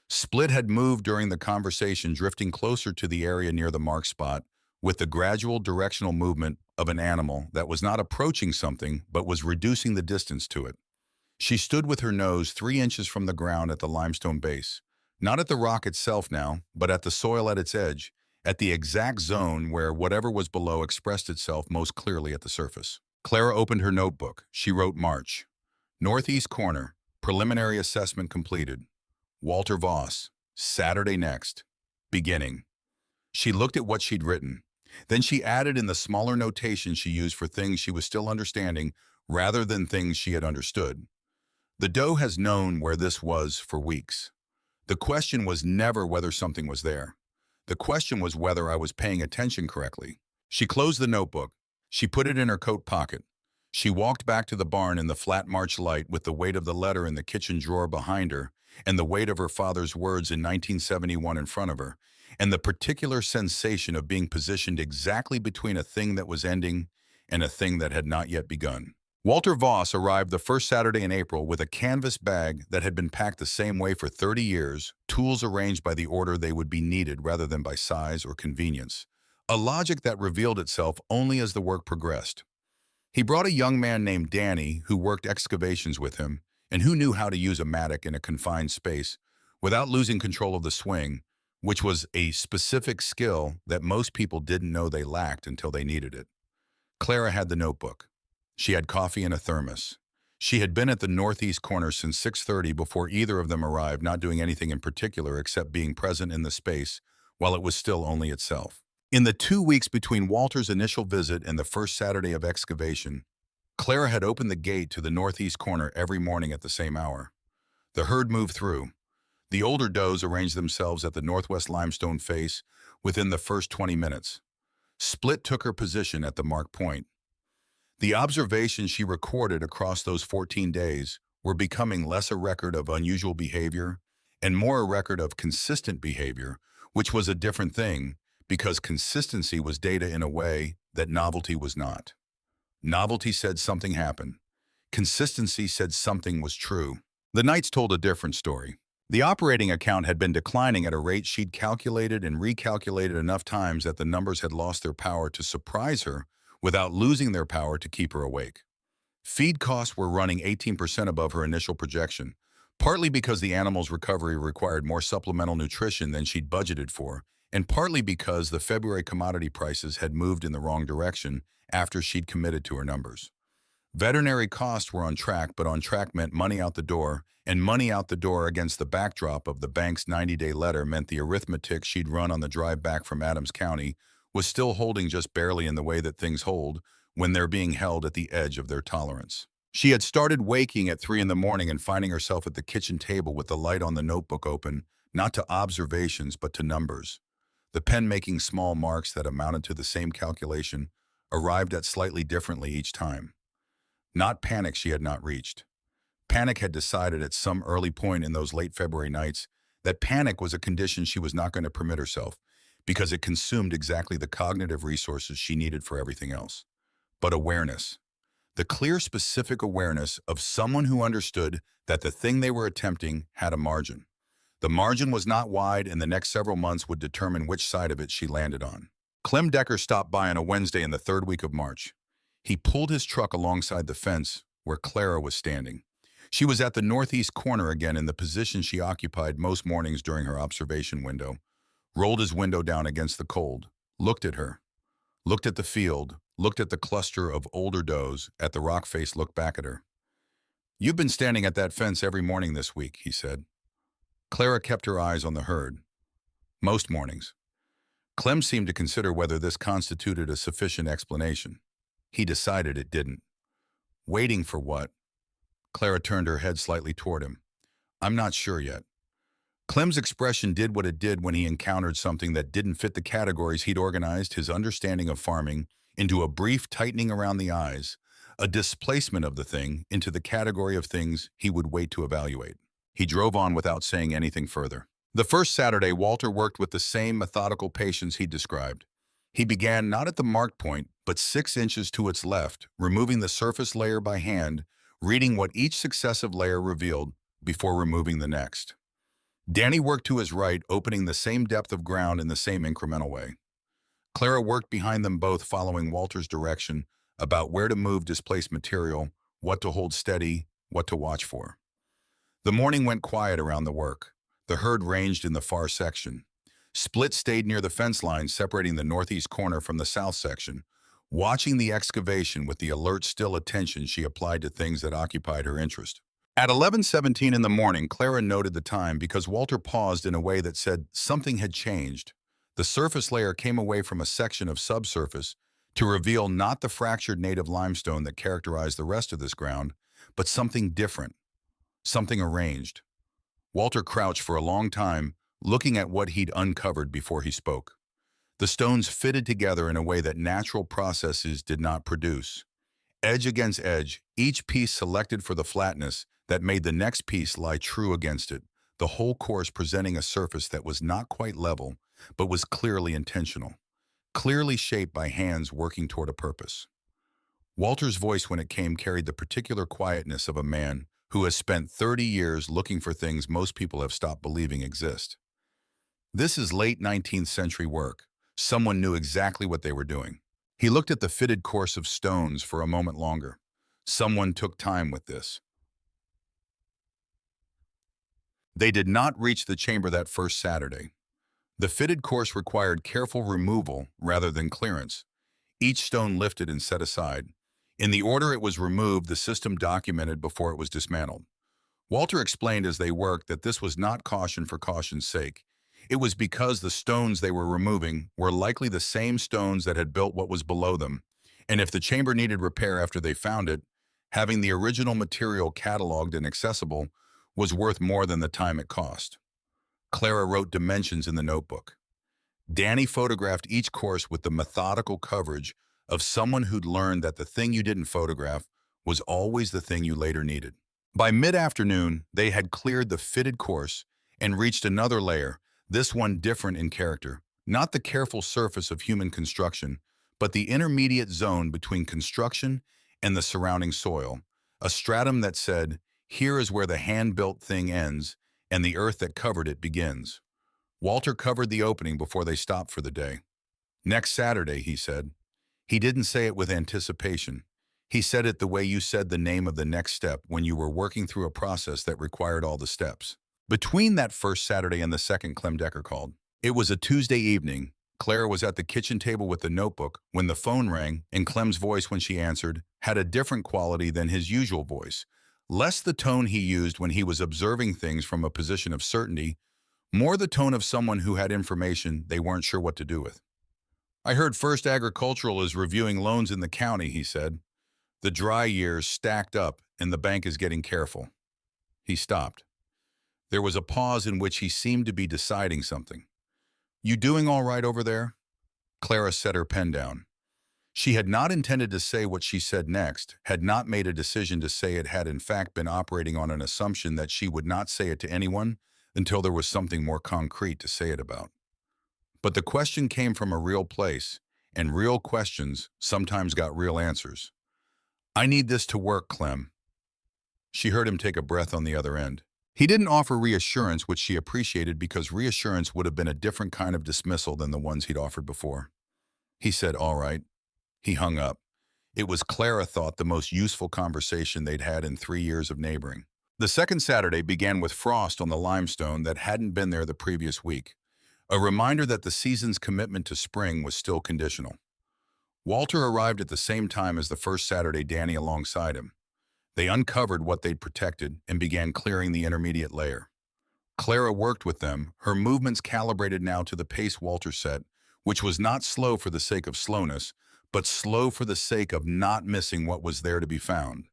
Split had moved during the conversation, drifting closer to the area near the mark spot, with the gradual directional movement of an animal that was not approaching something but was reducing the distance to it. She stood with her nose 3 inches from the ground at the limestone base. Not at the rock itself now, but at the soil at its edge, at the exact zone where whatever was below expressed itself most clearly at the surface. Clara opened her notebook. She wrote March. Northeast corner, preliminary assessment completed. Walter Voss, Saturday next. Beginning. She looked at what she'd written. Then she added in the smaller notation she used for things she was still understanding rather than things she had understood. "The doe has known where this was for weeks. The question was never whether something was there. The question was whether I was paying attention correctly." She closed the notebook. She put it in her coat pocket. She walked back to the barn in the flat March light with the weight of the letter in the kitchen drawer behind her and the weight of her father's words in 1971 in front of her, and the particular sensation of being positioned exactly between a thing that was ending and a thing that had not yet begun. Walter Voss arrived the first Saturday in April with a canvas bag that had been packed the same way for 30 years, tools arranged by the order they would be needed rather than by size or convenience, a logic that revealed itself only as the work progressed. He brought a young man named Danny who worked excavations with him and who knew how to use a mattock in a confined space without losing control of the swing, which was a specific skill that most people didn't know they lacked until they needed it. Clara had the notebook. She had coffee and a thermos. She had been at the northeast corner since 6:30 before either of them arrived, not doing anything in particular except being present in the space while it was still only itself. In the 2 weeks between Walter's initial visit and the first Saturday of excavation, Clara had opened the gate to the northeast corner every morning at the same hour. The herd moved through. The older does arranged themselves at the northwest limestone face within the first 20 minutes. Split took her position at the mark point. The observations she recorded across those 14 days were becoming less a record of unusual behavior and more a record of consistent behavior, which was a different thing because consistency was data in a way that novelty was not. Novelty said something happened. Consistency said something was true. The nights told a different story. The operating account had been declining at a rate she'd calculated and recalculated enough times that the numbers had lost their power to surprise her without losing their power to keep her awake. Feed costs were running 18% above her initial projection, partly because the animal's recovery required more supplemental nutrition than she'd budgeted for, and partly because the February commodity prices had moved in the wrong direction after she'd committed to her numbers. Veterinary costs were on track, but on track meant money out the door, and money out the door against the backdrop of the bank's 90-day letter meant the arithmetic she'd run on the drive back from Adams County was still holding just barely in the way that things hold when they're being held at the edge of their tolerance. She had started waking at 3 in the morning and finding herself at the kitchen table with the light on the notebook open, not to observations but to numbers. The pen making small marks that amounted to the same calculation, arrived at slightly differently each time. Not panic she had not reached. Panic had decided at some early point in those late February nights that panic was a condition she was not going to permit herself because it consumed exactly the cognitive resources she needed for everything else. But awareness. The clear, specific awareness of someone who understood that the thing they were attempting had a margin. The margin was not wide, and the next several months would determine which side of it she landed on. Clem Decker stopped by on a Wednesday in the third week of March. He pulled his truck alongside the fence where Clara was standing. She was at the northeast corner again in the position she occupied most mornings during her observation window, rolled his window down against the cold, looked at her, looked at the field, looked at the cluster of older does, at the rock face, looked back at her. "You've been standing at that fence every morning this week," he said. Clara kept her eyes on the herd. Most mornings. Clem seemed to consider whether this constituted a sufficient explanation. He decided it didn't. Waiting for what? Clara turned her head slightly toward him. "I'm not sure yet." Clem's expression did what it did when he encountered something that didn't fit the categories he'd organized his understanding of farming into: a brief tightening around the eyes, a displacement of the thing into the category of things he would wait to evaluate. He drove on without saying anything further. The first Saturday, Walter worked with the same methodical patience he'd described. He began not at the marked point, but 6 inches to its left, removing the surface layer by hand, reading what each successive layer revealed before removing the next. Danny worked to his right, opening the same depth of ground in the same incremental way. Clara worked behind them both, following Walter's direction about where to move displaced material, what to hold steady, what to watch for. The morning went quiet around the work. The herd ranged in the far section. Split stayed near the fence line separating the northeast corner from the south section, watching the excavation with the alert, still attention she applied to things that occupied her interest. At 11:17 in the morning, Clara noted the time because Walter paused in a way that said something had changed. The surface layer came away from a section of subsurface to reveal not the fractured native limestone that characterized the rest of this ground, but something different, something arranged. Walter crouched for a long time, looking at what he'd uncovered before he spoke. The stones fitted together in a way that natural processes did not produce. Edge against edge, each piece selected for the flatness that made the next piece lie true against it, the whole course presenting a surface that was not quite level, but was clearly intentional, clearly shaped by hands working toward a purpose. Walter's voice, when it came, carried the particular quietness of a man who has spent 30 years looking for things most people have stopped believing exist. This is late 19th century work. Someone knew exactly what they were doing. He looked at the fitted course of stones for a moment longer. Someone took time with this. They did not reach the chamber that first Saturday. The fitted course required careful removal rather than clearance. Each stone lifted and set aside. In the order it was removed, the system documented before it was dismantled. Walter explained as they worked that this was not caution for caution's sake. It was because the stones they were removing were likely the same stones that had built what was below them, and if the chamber needed repair after they found it, having the original material cataloged and accessible was worth more than the time it cost. Clara wrote dimensions in the notebook. Danny photographed each course with the methodical coverage of someone who'd learned that the thing you didn't photograph was always the thing you later needed. By mid-afternoon, they had cleared the fitted course and reached another layer, this one different in character, not the careful surface of human construction, but the intermediate zone between construction and the surrounding soil, a stratum that said, "Here is where the hand-built thing ends and the earth that covered it begins." Walter covered the opening before they stopped for the day. "Next Saturday," he said. He didn't say it with anticipation. He said it the way you said the name of the next step when you were working through a process that required all the steps. Between that first Saturday and the second, Clem Decker called. It was a Tuesday evening. Clara was at the kitchen table with the notebook when the phone rang, and Clem's voice, when she answered, had a different quality than his usual voice. Less the tone he used when he was observing things from a position of certainty, more the tone of someone who had information they weren't sure what to do with. I heard First Agricultural is reviewing loans in the county, he said. The dry years stacked up and the bank is getting careful. He stopped. There was a pause in which he seemed to be deciding something. You doing all right over there? Clara set her pen down. She had not intended to say what she said next, had not made a decision to say it, had in fact been operating on an assumption that she would not say it to anyone until there was something more concrete to say it about. But the question came from a real place, and real questions sometimes got real answers. I need this to work, Clem. She heard him take a breath on the other end. He didn't offer reassurance, which she appreciated because reassurance would have been a different kind of dismissal than the ones he'd offered before. He said, all right. He hung up. It was, Clara thought, the most useful conversation they'd had in 3 years of neighboring. The second Saturday began with frost on the limestone that hadn't been there the previous week, a reminder that the season's commitment to spring was still conditional. Walter arrived at the same time as the first Saturday, Danny alongside him. They uncovered what they'd protected and began clearing the intermediate layer. Clara worked with them, her movements calibrated now to the pace Walter set, which was not slow for the sake of slowness, but slow for the sake of not missing what was there to be found.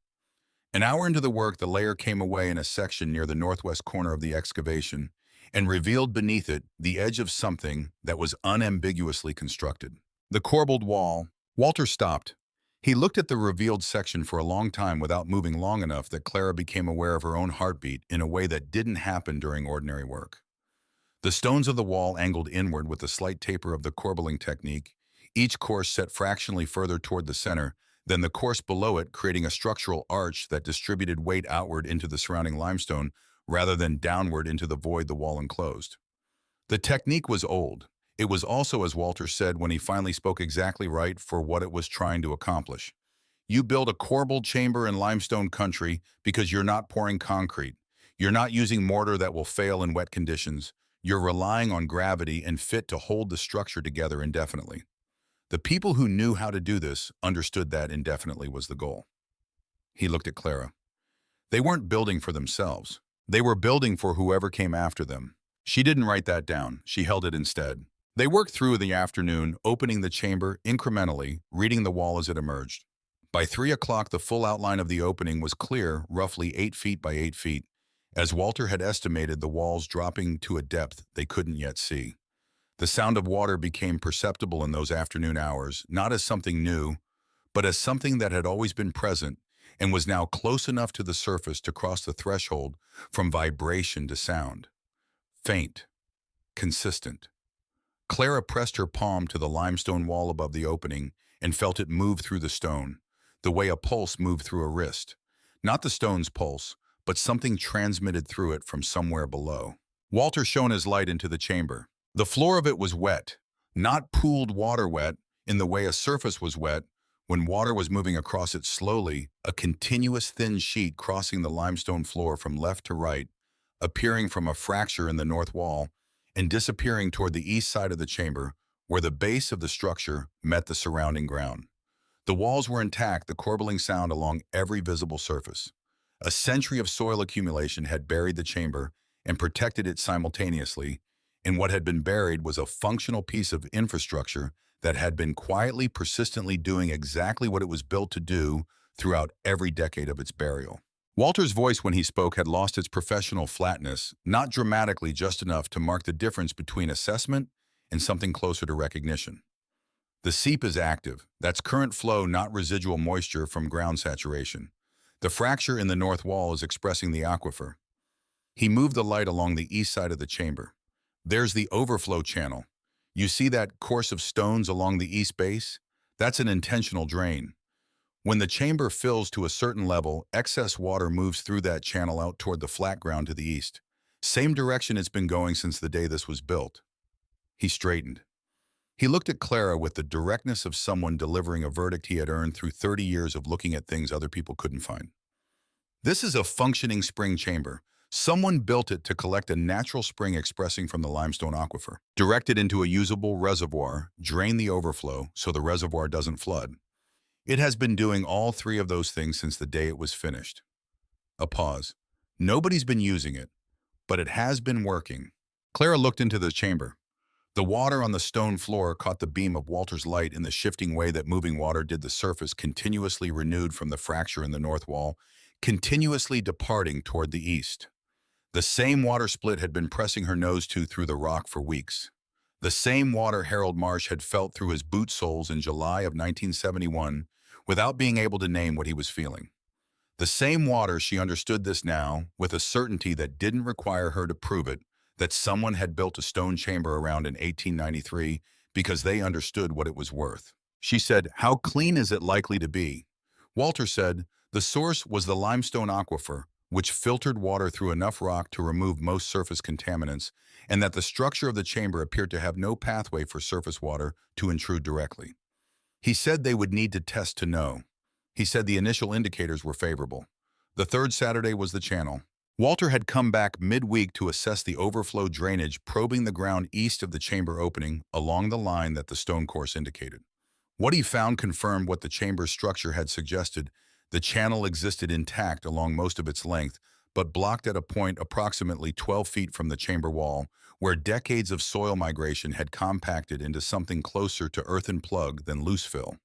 An hour into the work, the layer came away in a section near the northwest corner of the excavation and revealed beneath it the edge of something that was unambiguously constructed. The corbelled wall. Walter stopped. He looked at the revealed section for a long time without moving long enough that Clara became aware of her own heartbeat in a way that didn't happen during ordinary work. The stones of the wall angled inward with the slight taper of the corbelling technique, each course set fractionally further toward the center than the course below it, creating a structural arch that distributed weight outward into the surrounding limestone rather than downward into the void the wall enclosed. The technique was old. It was also, as Walter said when he finally spoke, exactly right for what it was trying to accomplish. You build a corbelled chamber in limestone country because you're not pouring concrete. You're not using mortar that will fail in wet conditions. You're relying on gravity and fit to hold the structure together indefinitely. The people who knew how to do this understood that indefinitely was the goal. He looked at Clara. They weren't building for themselves. They were building for whoever came after them. She didn't write that down. She held it instead. They worked through the afternoon, opening the chamber incrementally, reading the wall as it emerged. By 3 o'clock, the full outline of the opening was clear, roughly 8 feet by 8 feet, as Walter had estimated, the walls dropping to a depth they couldn't yet see. The sound of water became perceptible in those afternoon hours, not as something new, but as something that had always been present and was now close enough to the surface to cross the threshold from vibration to sound. Faint, consistent. Clara pressed her palm to the limestone wall above the opening and felt it move through the stone, the way a pulse moved through a wrist. Not the stone's pulse, but something transmitted through it from somewhere below. Walter shone his light into the chamber. The floor of it was wet, not pooled water wet in the way a surface was wet when water was moving across it slowly, a continuous thin sheet crossing the limestone floor from left to right, appearing from a fracture in the north wall and disappearing toward the east side of the chamber where the base of the structure met the surrounding ground. The walls were intact, the corbelling sound along every visible surface. A century of soil accumulation had buried the chamber and protected it simultaneously, and what had been buried was a functional piece of infrastructure that had been quietly, persistently doing exactly what it was built to do throughout every decade of its burial. Walter's voice when he spoke had lost its professional flatness, not dramatically, just enough to mark the difference between assessment and something closer to recognition. The seep is active. That's current flow, not residual moisture from ground saturation. The fracture in the north wall is expressing the aquifer. He moved the light along the east side of the chamber. There's the overflow channel. You see that course of stones along the east base? That's an intentional drain. When the chamber fills to a certain level, excess water moves through that channel out toward the flat ground to the east. Same direction it's been going since the day this was built. He straightened. He looked at Clara with the directness of someone delivering a verdict he had earned through 30 years of looking at things other people couldn't find. This is a functioning spring chamber. Someone built it to collect a natural spring expressing from the limestone aquifer, direct it into a usable reservoir, drain the overflow so the reservoir doesn't flood. It has been doing all three of those things since the day it was finished. A pause. Nobody's been using it, but it has been working. Clara looked into the chamber. The water on the stone floor caught the beam of Walter's light in the shifting way that moving water did the surface, continuously renewed from the fracture in the north wall, continuously departing toward the east. The same water split had been pressing her nose to through the rock for weeks. The same water Harold Marsh had felt through his boot soles in July of 1971 without being able to name what he was feeling. The same water, she understood this now, with a certainty that didn't require her to prove it, that someone had built a stone chamber around in 1893 because they understood what it was worth. She said, "How clean is it likely to be?" Walter said, "The source was the limestone aquifer, which filtered water through enough rock to remove most surface contaminants, and that the structure of the chamber appeared to have no pathway for surface water to intrude directly." He said they would need to test to know. He said the initial indicators were favorable. The third Saturday was the channel. Walter had come back midweek to assess the overflow drainage, probing the ground east of the chamber opening along the line that the stone course indicated. What he found confirmed what the chamber's structure had suggested. The channel existed intact along most of its length, but blocked at a point approximately 12 feet from the chamber wall, where decades of soil migration had compacted into something closer to earthen plug than loose fill.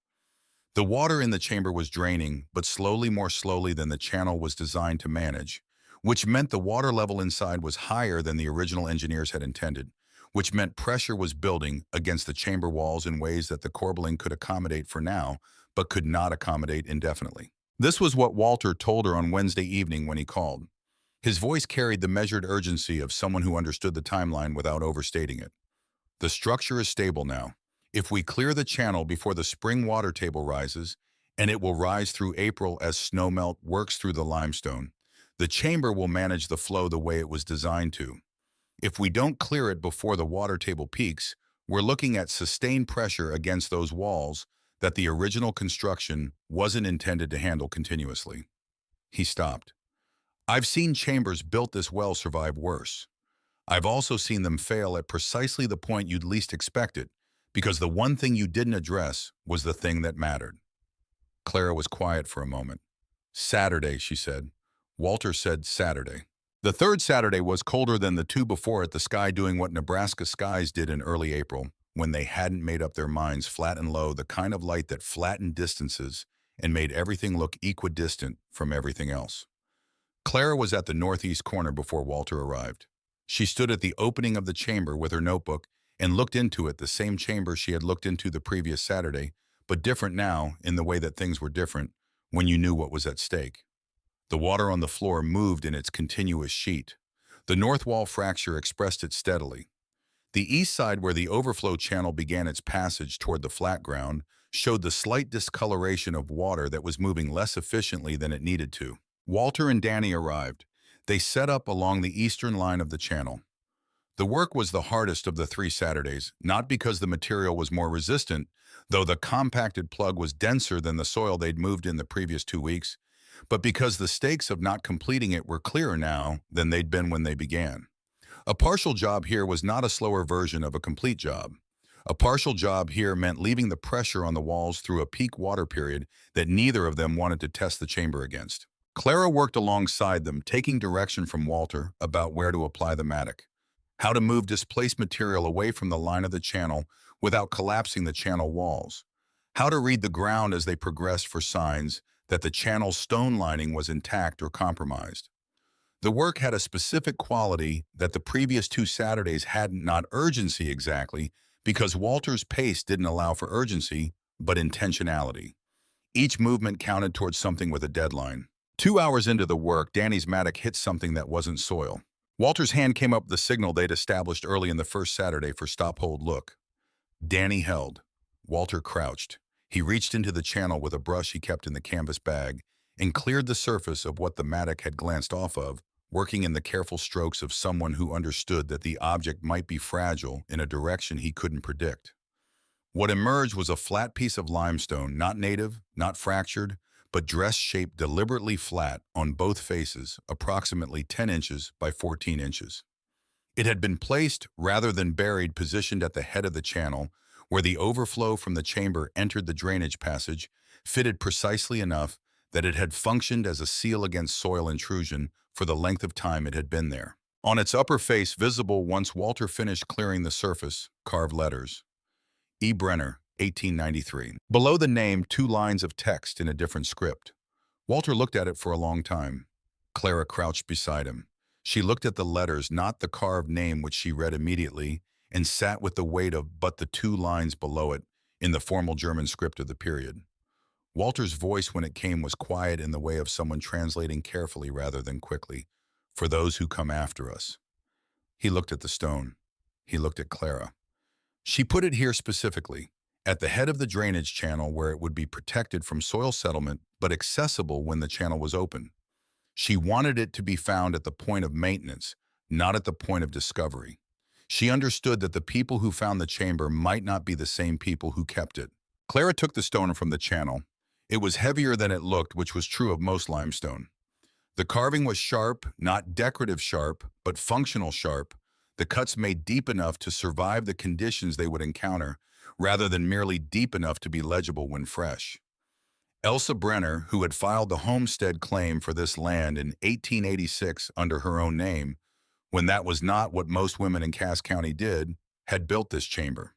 The water in the chamber was draining, but slowly, more slowly than the channel was designed to manage, which meant the water level inside was higher than the original engineers had intended, which meant pressure was building against the chamber walls in ways that the corbelling could accommodate for now, but could not accommodate indefinitely. This was what Walter told her on Wednesday evening when he called. His voice carried the measured urgency of someone who understood the timeline without overstating it. "The structure is stable now. If we clear the channel before the spring water table rises, and it will rise through April as snowmelt works through the limestone, the chamber will manage the flow the way it was designed to. If we don't clear it before the water table peaks, we're looking at sustained pressure against those walls that the original construction wasn't intended to handle continuously." He stopped. "I've seen chambers built this well survive worse. I've also seen them fail at precisely the point you'd least expect it, because the one thing you didn't address was the thing that mattered." Clara was quiet for a moment. "Saturday," she said. Walter said Saturday. The third Saturday was colder than the two before it, the sky doing what Nebraska skies did in early April, when they hadn't made up their minds, flat and low, the kind of light that flattened distances and made everything look equidistant from everything else. Clara was at the northeast corner before Walter arrived. She stood at the opening of the chamber with her notebook and looked into it, the same chamber she had looked into the previous Saturday, but different now in the way that things were different when you knew what was at stake. The water on the floor moved in its continuous sheet. The north wall fracture expressed it steadily. The east side, where the overflow channel began its passage toward the flat ground, showed the slight discoloration of water that was moving less efficiently than it needed to. Walter and Danny arrived. They set up along the eastern line of the channel. The work was the hardest of the 3 Saturdays, not because the material was more resistant, though the compacted plug was denser than the soil they'd moved in the previous 2 weeks, but because the stakes of not completing it were clearer now than they'd been when they began. A partial job here was not a slower version of a complete job. A partial job here meant leaving the pressure on the walls through a peak water period that neither of them wanted to test the chamber against. Clara worked alongside them, taking direction from Walter about where to apply the mattock, how to move displaced material away from the line of the channel without collapsing the channel walls, how to read the ground as they progressed for signs that the channel's stone lining was intact or compromised. The work had a specific quality that the previous 2 Saturdays hadn't, not urgency exactly, because Walter's pace didn't allow for urgency, but intentionality. Each movement counted towards something with a deadline. 2 hours into the work, Danny's mattock hit something that wasn't soil. Walter's hand came up the signal they'd established early in the first Saturday for stop, hold, look. Danny held. Walter crouched. He reached into the channel with a brush he kept in the canvas bag and cleared the surface of what the mattock had glanced off of, working in the careful strokes of someone who understood that the object might be fragile in a direction he couldn't predict. What emerged was a flat piece of limestone, not native, not fractured, but dress-shaped deliberately flat on both faces, approximately 10 inches by 14 inches. It had been placed, rather than buried, positioned at the head of the channel, where the overflow from the chamber entered the drainage passage, fitted precisely enough that it had functioned as a seal against soil intrusion for the length of time it had been there. On its upper face, visible once Walter finished clearing the surface, carved letters. E. Brenner, 1893. Below the name, two lines of text in a different script. Walter looked at it for a long time. Clara crouched beside him. She looked at the letters, not the carved name which she read immediately, and sat with the weight of but the two lines below it in the formal German script of the period. Walter's voice when it came was quiet in the way of someone translating carefully rather than quickly, for those who come after us. He looked at the stone. He looked at Clara. She put it here specifically, at the head of the drainage channel where it would be protected from soil settlement but accessible when the channel was open. She wanted it to be found at the point of maintenance, not at the point of discovery. She understood that the people who found the chamber might not be the same people who kept it. Clara took the stone from the channel. It was heavier than it looked, which was true of most limestone. The carving was sharp, not decorative sharp, but functional sharp, the cuts made deep enough to survive the conditions they would encounter, rather than merely deep enough to be legible when fresh. Elsa Brenner, who had filed the homestead claim for this land in 1886 under her own name, when that was not what most women in Cass County did, had built this chamber.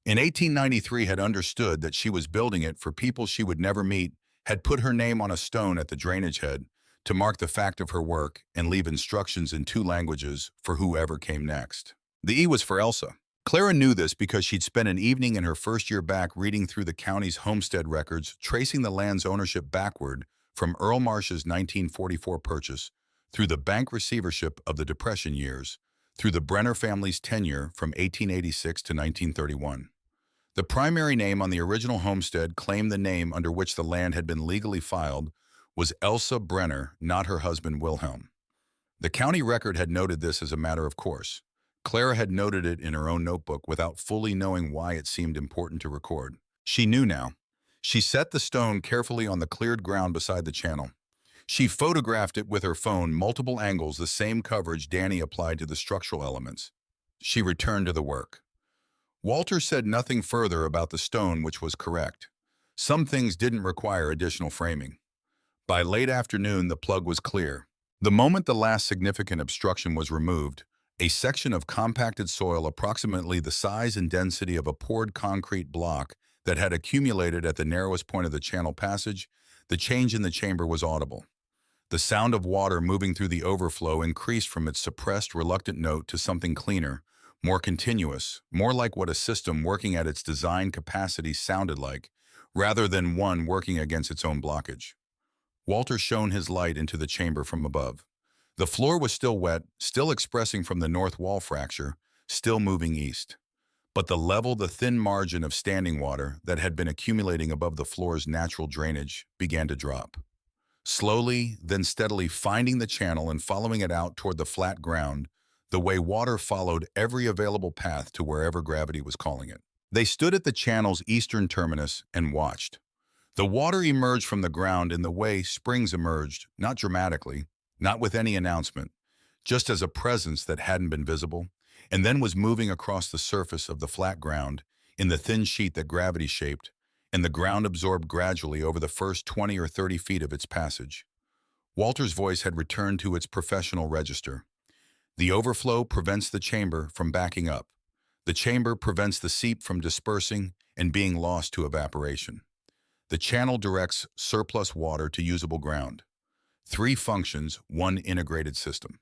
In 1893 had understood that she was building it for people she would never meet, had put her name on a stone at the drainage head to mark the fact of her work and leave instructions in two languages for whoever came next. The E was for Elsa. Clara knew this because she'd spent an evening in her first year back reading through the county's homestead records, tracing the land's ownership backward from Earl Marsh's 1944 purchase, through the bank receivership of the Depression years, through the Brenner family's tenure from 1886 to 1931. The primary name on the original homestead claimed the name under which the land had been legally filed was Elsa Brenner, not her husband Wilhelm. The county record had noted this as a matter of course. Clara had noted it in her own notebook without fully knowing why it seemed important to record. She knew now. She set the stone carefully on the cleared ground beside the channel. She photographed it with her phone, multiple angles, the same coverage Danny applied to the structural elements. She returned to the work. Walter said nothing further about the stone, which was correct. Some things didn't require additional framing. By late afternoon, the plug was clear. The moment the last significant obstruction was removed, a section of compacted soil approximately the size and density of a poured concrete block that had accumulated at the narrowest point of the channel passage, the change in the chamber was audible. The sound of water moving through the overflow increased from its suppressed, reluctant note to something cleaner, more continuous, more like what a system working at its design capacity sounded like, rather than one working against its own blockage. Walter shone his light into the chamber from above. The floor was still wet, still expressing from the north wall fracture, still moving east. But the thin margin of standing water that had been accumulating above the floor's natural drainage began to drop. Slowly, then steadily finding the channel and following it out toward the flat ground, the way water followed every available path to wherever gravity was calling it. They stood at the channel's eastern terminus and watched. The water emerged from the ground in the way springs emerged, not dramatically, not with any announcement, just as a presence that hadn't been visible, and then was moving across the surface of the flat ground in the thin sheet that gravity shaped, and the ground absorbed gradually over the first 20 or 30 feet of its passage. Walter's voice had returned to its professional register. The overflow prevents the chamber from backing up. The chamber prevents the seep from dispersing and being lost to evaporation. The channel directs surplus water to usable ground. 3 functions, 1 integrated system.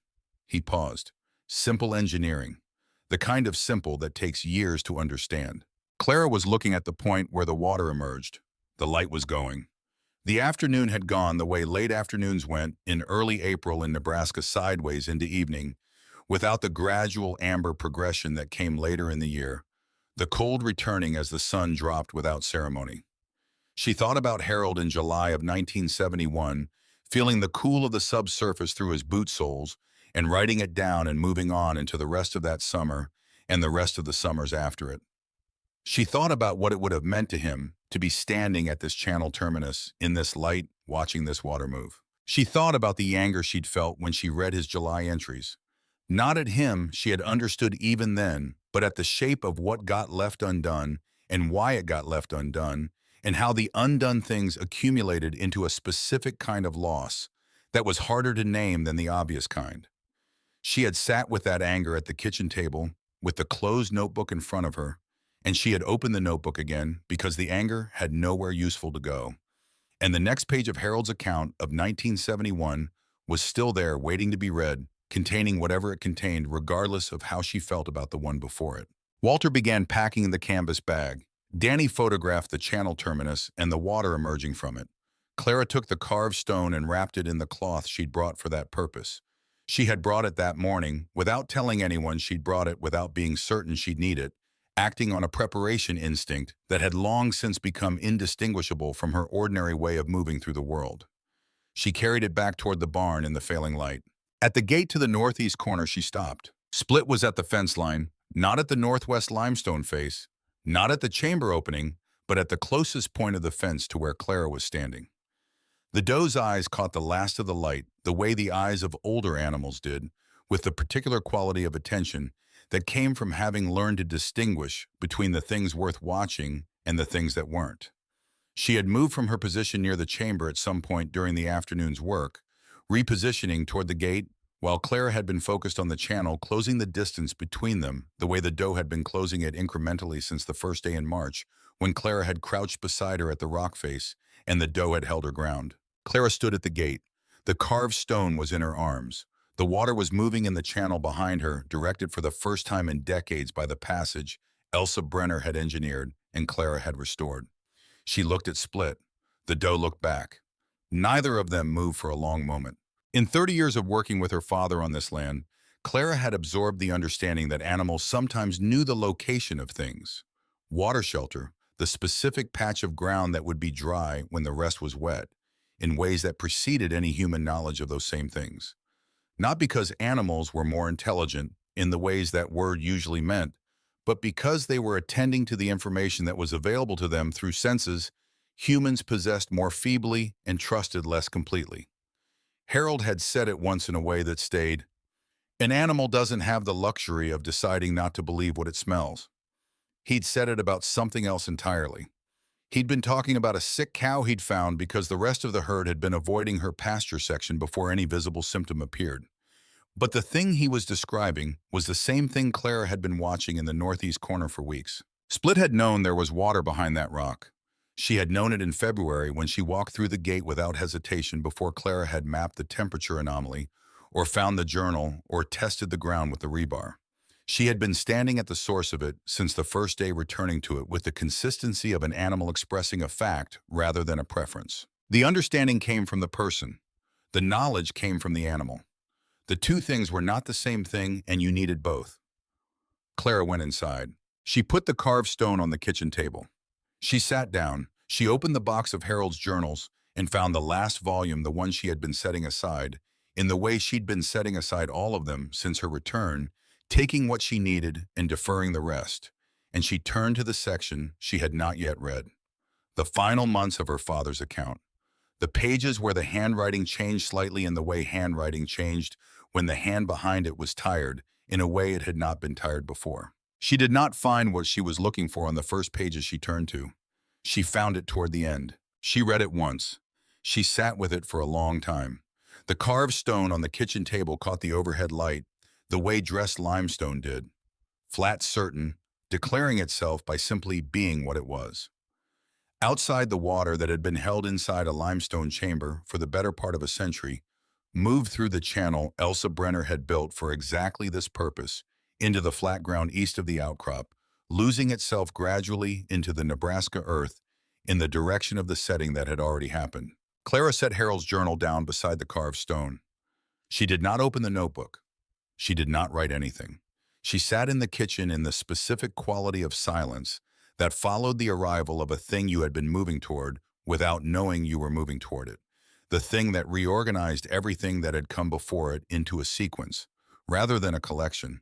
He paused. Simple engineering. The kind of simple that takes years to understand. Clara was looking at the point where the water emerged. The light was going. The afternoon had gone the way late afternoons went in early April in Nebraska, sideways into evening, without the gradual amber progression that came later in the year, the cold returning as the sun dropped without ceremony. She thought about Harold in July of 1971, feeling the cool of the subsurface through his boot soles, and writing it down and moving on into the rest of that summer and the rest of the summers after it. She thought about what it would have meant to him to be standing at this channel terminus in this light, watching this water move. She thought about the anger she'd felt when she read his July entries. Not at him, she had understood even then, but at the shape of what got left undone and why it got left undone, and how the undone things accumulated into a specific kind of loss that was harder to name than the obvious kind. She had sat with that anger at the kitchen table, with the closed notebook in front of her, and she had opened the notebook again because the anger had nowhere useful to go. And the next page of Harold's account of 1971 was still there waiting to be read, containing whatever it contained regardless of how she felt about the one before it. Walter began packing the canvas bag. Danny photographed the channel terminus and the water emerging from it. Clara took the carved stone and wrapped it in the cloth she'd brought for that purpose. She had brought it that morning, without telling anyone she'd brought it without being certain she'd need it, acting on a preparation instinct that had long since become indistinguishable from her ordinary way of moving through the world. She carried it back toward the barn in the failing light. At the gate to the northeast corner she stopped. Split was at the fence line, not at the northwest limestone face, not at the chamber opening, but at the closest point of the fence to where Clara was standing. The doe's eyes caught the last of the light, the way the eyes of older animals did, with the particular quality of attention that came from having learned to distinguish between the things worth watching and the things that weren't. She had moved from her position near the chamber at some point during the afternoon's work, repositioning toward the gate, while Clara had been focused on the channel, closing the distance between them the way the doe had been closing it incrementally since the first day in March, when Clara had crouched beside her at the rock face and the doe had held her ground. Clara stood at the gate. The carved stone was in her arms. The water was moving in the channel behind her, directed for the first time in decades by the passage Elsa Brenner had engineered and Clara had restored. She looked at Split. The doe looked back. Neither of them moved for a long moment. In 30 years of working with her father on this land, Clara had absorbed the understanding that animals sometimes knew the location of things. Water shelter, the specific patch of ground that would be dry when the rest was wet, in ways that preceded any human knowledge of those same things. Not because animals were more intelligent in the ways that word usually meant, but because they were attending to the information that was available to them through senses humans possessed more feebly and trusted less completely. Harold had said it once in a way that stayed, "An animal doesn't have the luxury of deciding not to believe what it smells." He'd said it about something else entirely. He'd been talking about a sick cow he'd found because the rest of the herd had been avoiding her pasture section before any visible symptom appeared. But the thing he was describing was the same thing Clara had been watching in the northeast corner for weeks. Split had known there was water behind that rock. She had known it in February when she walked through the gate without hesitation before Clara had mapped the temperature anomaly, or found the journal, or tested the ground with the rebar. She had been standing at the source of it since the first day, returning to it with the consistency of an animal expressing a fact rather than a preference. The understanding came from the person. The knowledge came from the animal. The two things were not the same thing, and you needed both. Clara went inside. She put the carved stone on the kitchen table. She sat down. She opened the box of Harold's journals and found the last volume, the one she had been setting aside, in the way she'd been setting aside all of them since her return, taking what she needed and deferring the rest. And she turned to the section she had not yet read. The final months of her father's account. The pages where the handwriting changed slightly in the way handwriting changed when the hand behind it was tired, in a way it had not been tired before. She did not find what she was looking for on the first pages she turned to. She found it toward the end. She read it once. She sat with it for a long time. The carved stone on the kitchen table caught the overhead light, the way dressed limestone did. Flat, certain, declaring itself by simply being what it was. Outside, the water that had been held inside a limestone chamber for the better part of a century moved through the channel Elsa Brenner had built for exactly this purpose, into the flat ground east of the outcrop, losing itself gradually into the Nebraska earth in the direction of the setting that had already happened. Clara set Harold's journal down beside the carved stone. She did not open the notebook. She did not write anything. She sat in the kitchen in the specific quality of silence that followed the arrival of a thing you had been moving toward without knowing you were moving toward it. The thing that reorganized everything that had come before it into a sequence, rather than a collection.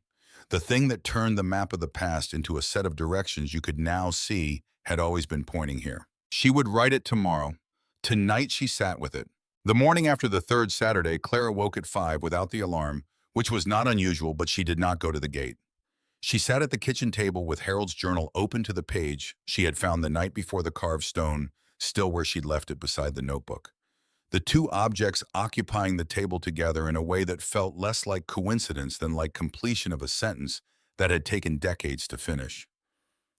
The thing that turned the map of the past into a set of directions you could now see had always been pointing here. She would write it tomorrow. Tonight she sat with it. The morning after the third Saturday, Clara woke at 5 without the alarm, which was not unusual, but she did not go to the gate. She sat at the kitchen table with Harold's journal open to the page she had found the night before the carved stone, still where she'd left it beside the notebook. the two objects occupying the table together in a way that felt less like coincidence than like completion of a sentence that had taken decades to finish.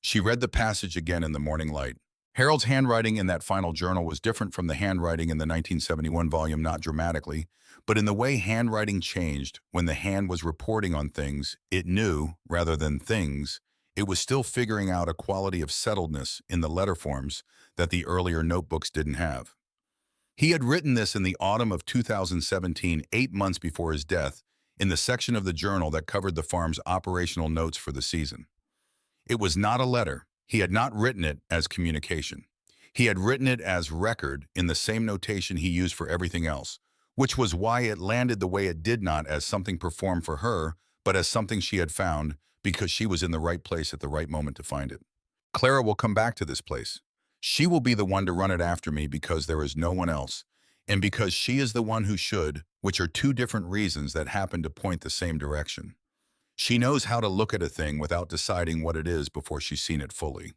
She read the passage again in the morning light. Harold's handwriting in that final journal was different from the handwriting in the 1971 volume, not dramatically, but in the way handwriting changed when the hand was reporting on things it knew rather than things. It was still figuring out a quality of settledness in the letter forms that the earlier notebooks didn't have. He had written this in the autumn of 2017, 8 months before his death, in the section of the journal that covered the farm's operational notes for the season. It was not a letter. He had not written it as communication. He had written it as record in the same notation he used for everything else, which was why it landed the way it did, not as something performed for her, but as something she had found because she was in the right place at the right moment to find it. Clara will come back to this place. She will be the one to run it after me because there is no one else, and because she is the one who should, which are two different reasons that happen to point the same direction. She knows how to look at a thing without deciding what it is before she's seen it fully.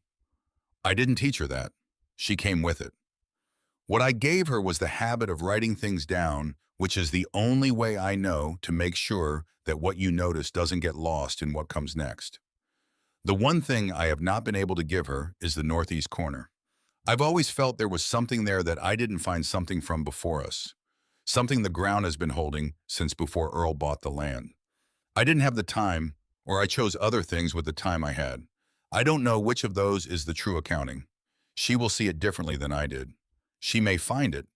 I didn't teach her that. She came with it. What I gave her was the habit of writing things down, which is the only way I know to make sure that what you notice doesn't get lost in what comes next. The one thing I have not been able to give her is the northeast corner. I've always felt there was something there that I didn't find something from before us, something the ground has been holding since before Earl bought the land. I didn't have the time, or I chose other things with the time I had. I don't know which of those is the true accounting. She will see it differently than I did. She may find it.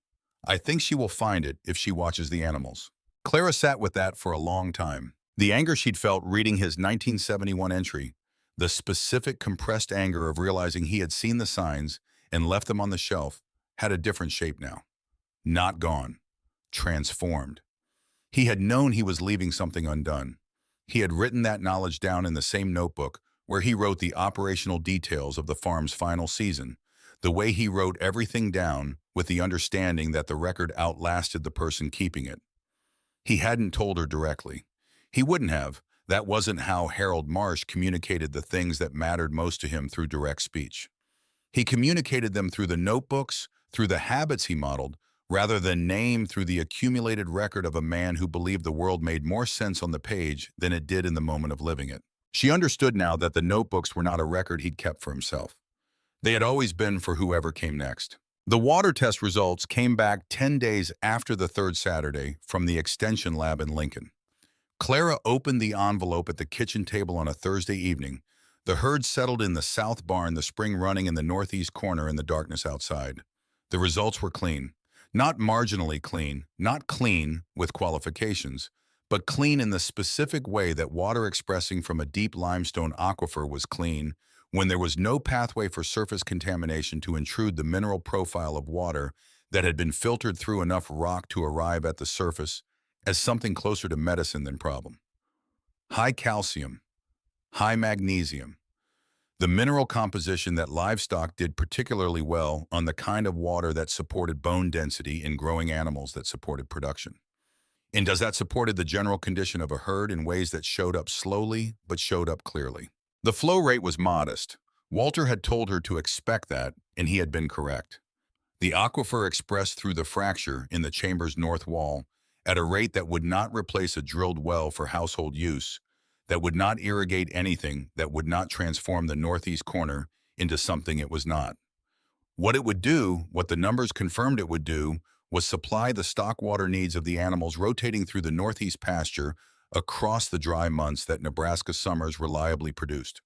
I think she will find it if she watches the animals. Clara sat with that for a long time. The anger she'd felt reading his 1971 entry, the specific compressed anger of realizing he had seen the signs and left them on the shelf, had a different shape now. Not gone. Transformed. He had known he was leaving something undone. He had written that knowledge down in the same notebook where he wrote the operational details of the farm's final season, the way he wrote everything down with the understanding that the record outlasted the person keeping it. He hadn't told her directly. He wouldn't have. That wasn't how Harold Marsh communicated the things that mattered most to him through direct speech. He communicated them through the notebooks, through the habits he modeled, rather than name through the accumulated record of a man who believed the world made more sense on the page than it did in the moment of living it. She understood now that the notebooks were not a record he'd kept for himself. They had always been for whoever came next. The water test results came back 10 days after the third Saturday from the extension lab in Lincoln. Clara opened the envelope at the kitchen table on a Thursday evening. The herd settled in the south barn, the spring running in the northeast corner in the darkness outside. The results were clean. Not marginally clean, not clean with qualifications, but clean in the specific way that water expressing from a deep limestone aquifer was clean, when there was no pathway for surface contamination to intrude the mineral profile of water that had been filtered through enough rock to arrive at the surface as something closer to medicine than problem. High calcium, high magnesium, the mineral composition that livestock did particularly well on the kind of water that supported bone density in growing animals that supported production. And does that supported the general condition of a herd in ways that showed up slowly but showed up clearly. The flow rate was modest. Walter had told her to expect that, and he had been correct. The aquifer expressed through the fracture in the chamber's north wall at a rate that would not replace a drilled well for household use, that would not irrigate anything, that would not transform the northeast corner into something it was not. What it would do, what the numbers confirmed it would do, was supply the stock water needs of the animals rotating through the northeast pasture across the dry months that Nebraska summers reliably produced.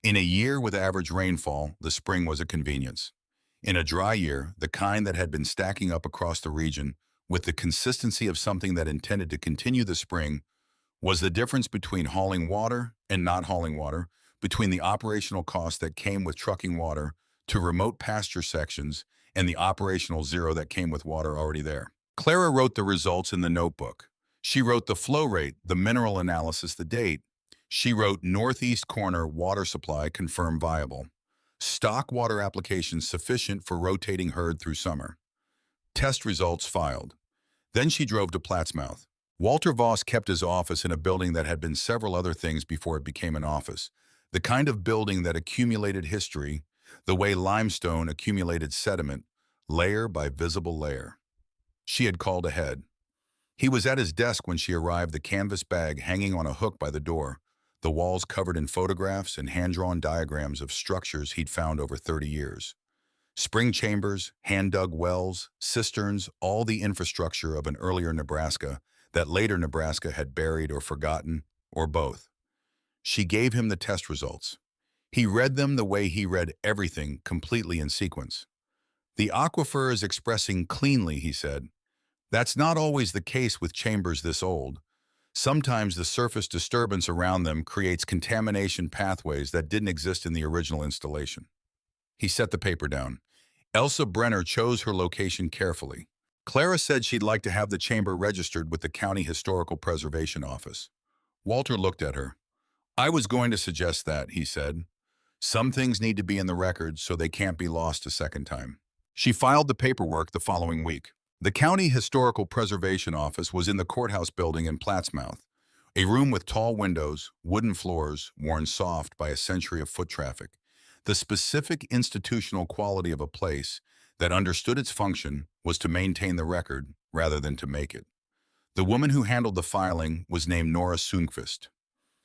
In a year with average rainfall, the spring was a convenience. In a dry year, the kind that had been stacking up across the region with the consistency of something that intended to continue the spring, was the difference between hauling water and not hauling water, between the operational cost that came with trucking water to remote pasture sections and the operational zero that came with water already there. Clara wrote the results in the notebook. She wrote the flow rate, the mineral analysis, the date. She wrote northeast corner water supply confirmed viable. Stock water applications sufficient for rotating herd through summer. Test results filed. Then she drove to Plattsmouth. Walter Voss kept his office in a building that had been several other things before it became an office. The kind of building that accumulated history, the way limestone accumulated sediment, layer by visible layer. She had called ahead. He was at his desk when she arrived, the canvas bag hanging on a hook by the door, the walls covered in photographs and hand-drawn diagrams of structures he'd found over 30 years. Spring chambers, hand-dug wells, cisterns, all the infrastructure of an earlier Nebraska that later Nebraska had buried or forgotten, or both. She gave him the test results. He read them the way he read everything, completely in sequence. "The aquifer is expressing cleanly," he said. "That's not always the case with chambers this old. Sometimes the surface disturbance around them creates contamination pathways that didn't exist in the original installation." He set the paper down. Elsa Brenner chose her location carefully. Clara said she'd like to have the chamber registered with the County Historical Preservation Office. Walter looked at her. "I was going to suggest that," he said. "Some things need to be in the records so they can't be lost a second time." She filed the paperwork the following week. The County Historical Preservation Office was in the courthouse building in Plattsmouth, a room with tall windows, wooden floors, worn soft by a century of foot traffic. The specific institutional quality of a place that understood its function was to maintain the record rather than to make it. The woman who handled the filing was named Nora Sundqvist.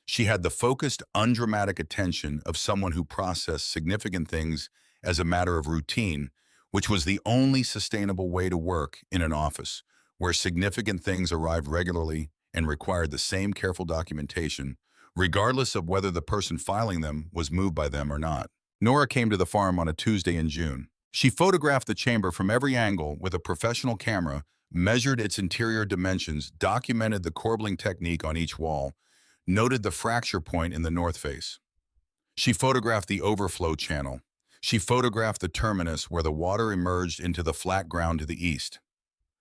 She had the focused, undramatic attention of someone who processed significant things as a matter of routine, which was the only sustainable way to work in an office where significant things arrived regularly and required the same careful documentation, regardless of whether the person filing them was moved by them or not. Nora came to the farm on a Tuesday in June. She photographed the chamber from every angle with a professional camera, measured its interior dimensions, documented the corbelling technique on each wall, noted the fracture point in the north face. She photographed the overflow channel. She photographed the terminus where the water emerged into the flat ground to the east.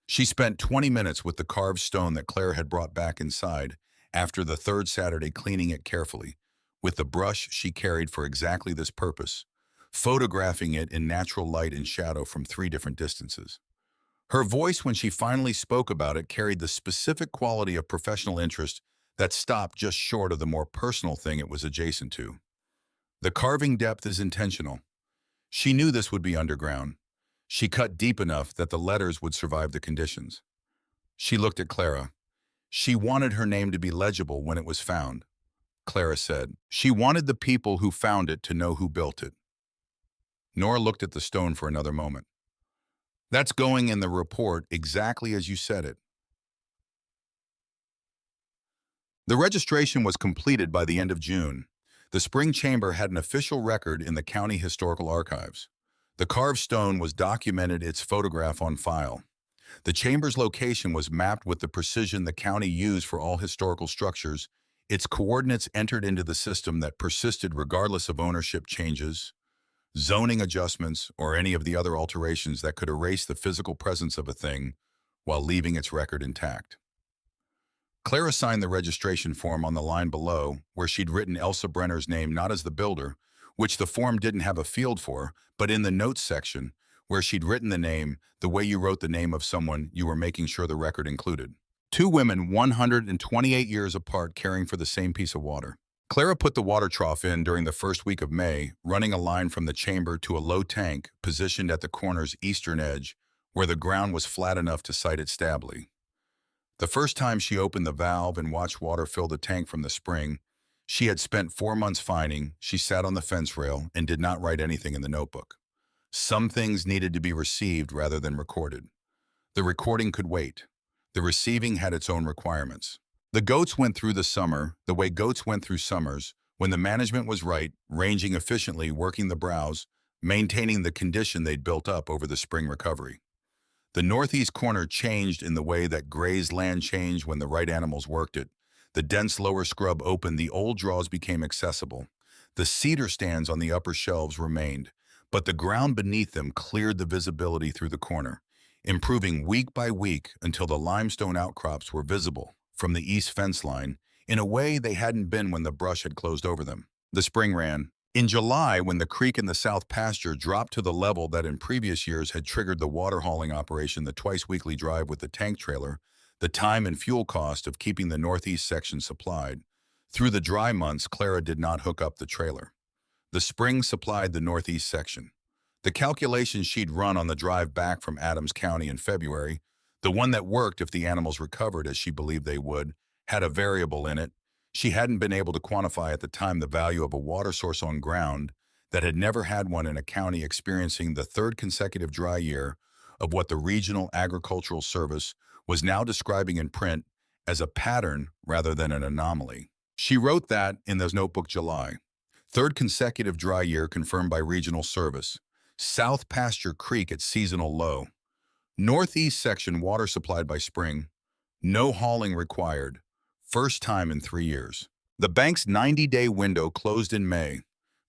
She spent 20 minutes with the carved stone that Claire had brought back inside after the third Saturday, cleaning it carefully, with the brush she carried for exactly this purpose, photographing it in natural light and shadow from 3 different distances. Her voice, when she finally spoke about it, carried the specific quality of professional interest that stopped just short of the more personal thing it was adjacent to. The carving depth is intentional. She knew this would be underground. She cut deep enough that the letters would survive the conditions. She looked at Clara. She wanted her name to be legible when it was found. Clara said, "She wanted the people who found it to know who built it." Nora looked at the stone for another moment. "That's going in the report exactly as you said it." The registration was completed by the end of June. The spring chamber had an official record in the County Historical Archives. The carved stone was documented, its photograph on file. The chamber's location was mapped with the precision the county used for all historical structures, its coordinates entered into the system that persisted regardless of ownership changes, zoning adjustments, or any of the other alterations that could erase the physical presence of a thing while leaving its record intact. Clara signed the registration form on the line below, where she'd written Elsa Brenner's name not as the builder, which the form didn't have a field for, but in the notes section, where she'd written the name the way you wrote the name of someone you were making sure the record included. 2 women 128 years apart caring for the same piece of water. Clara put the water trough in during the first week of May, running a line from the chamber to a low tank positioned at the corner's eastern edge, where the ground was flat enough to sight it stably. The first time she opened the valve and watched water fill the tank from the spring, she had spent 4 months fining. She sat on the fence rail and did not write anything in the notebook. Some things needed to be received rather than recorded. The recording could wait. The receiving had its own requirements. The goats went through the summer the way goats went through summers, when the management was right, ranging efficiently, working the browse, maintaining the condition they'd built up over the spring recovery. The northeast corner changed in the way that grazed land changed when the right animals worked it. The dense lower scrub opened, the old draws became accessible. The cedar stands on the upper shelves remained, but the ground beneath them cleared the visibility through the corner, improving week by week until the limestone outcrops were visible from the east fence line in a way they hadn't been when the brush had closed over them. The spring ran. In July, when the creek in the south pasture dropped to the level that in previous years had triggered the water hauling operation, the twice-weekly drive with the tank trailer, the time and fuel cost of keeping the northeast section supplied. Through the dry months, Clara did not hook up the trailer. The spring supplied the northeast section. The calculations she'd run on the drive back from Adams County in February, The one that worked if the animals recovered as she believed they would, had a variable in it. She hadn't been able to quantify at the time the value of a water source on ground that had never had one in a county experiencing the third consecutive dry year of what the Regional Agricultural Service was now describing in print as a pattern rather than an anomaly. She wrote that in this notebook July. Third consecutive dry year confirmed by Regional Service. South Pasture Creek at seasonal low. Northeast section water supplied by spring. No hauling required. First time in 3 years. The bank's 90-day window closed in May.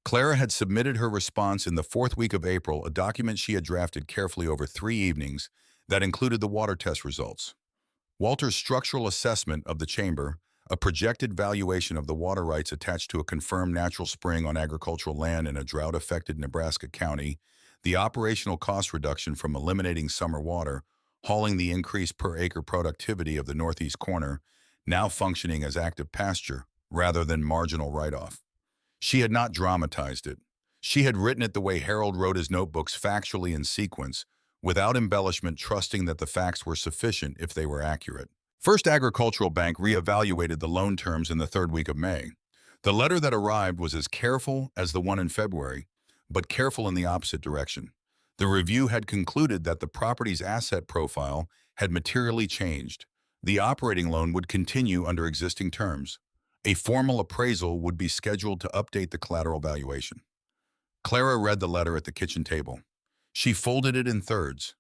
Clara had submitted her response in the fourth week of April, a document she had drafted carefully over 3 evenings that included the water test results. Walter's structural assessment of the chamber, a projected valuation of the water rights attached to a confirmed natural spring on agricultural land in a drought-affected Nebraska county, the operational cost reduction from eliminating summer water, hauling the increased per-acre productivity of the northeast corner, now functioning as active pasture rather than marginal write-off. She had not dramatized it. She had written it the way Harold wrote his notebooks, factually in sequence, without embellishment, trusting that the facts were sufficient if they were accurate. First Agricultural Bank reevaluated the loan terms in the third week of May. The letter that arrived was as careful as the one in February, but careful in the opposite direction. The review had concluded that the property's asset profile had materially changed. The operating loan would continue under existing terms. A formal appraisal would be scheduled to update the collateral valuation. Clara read the letter at the kitchen table. She folded it in thirds.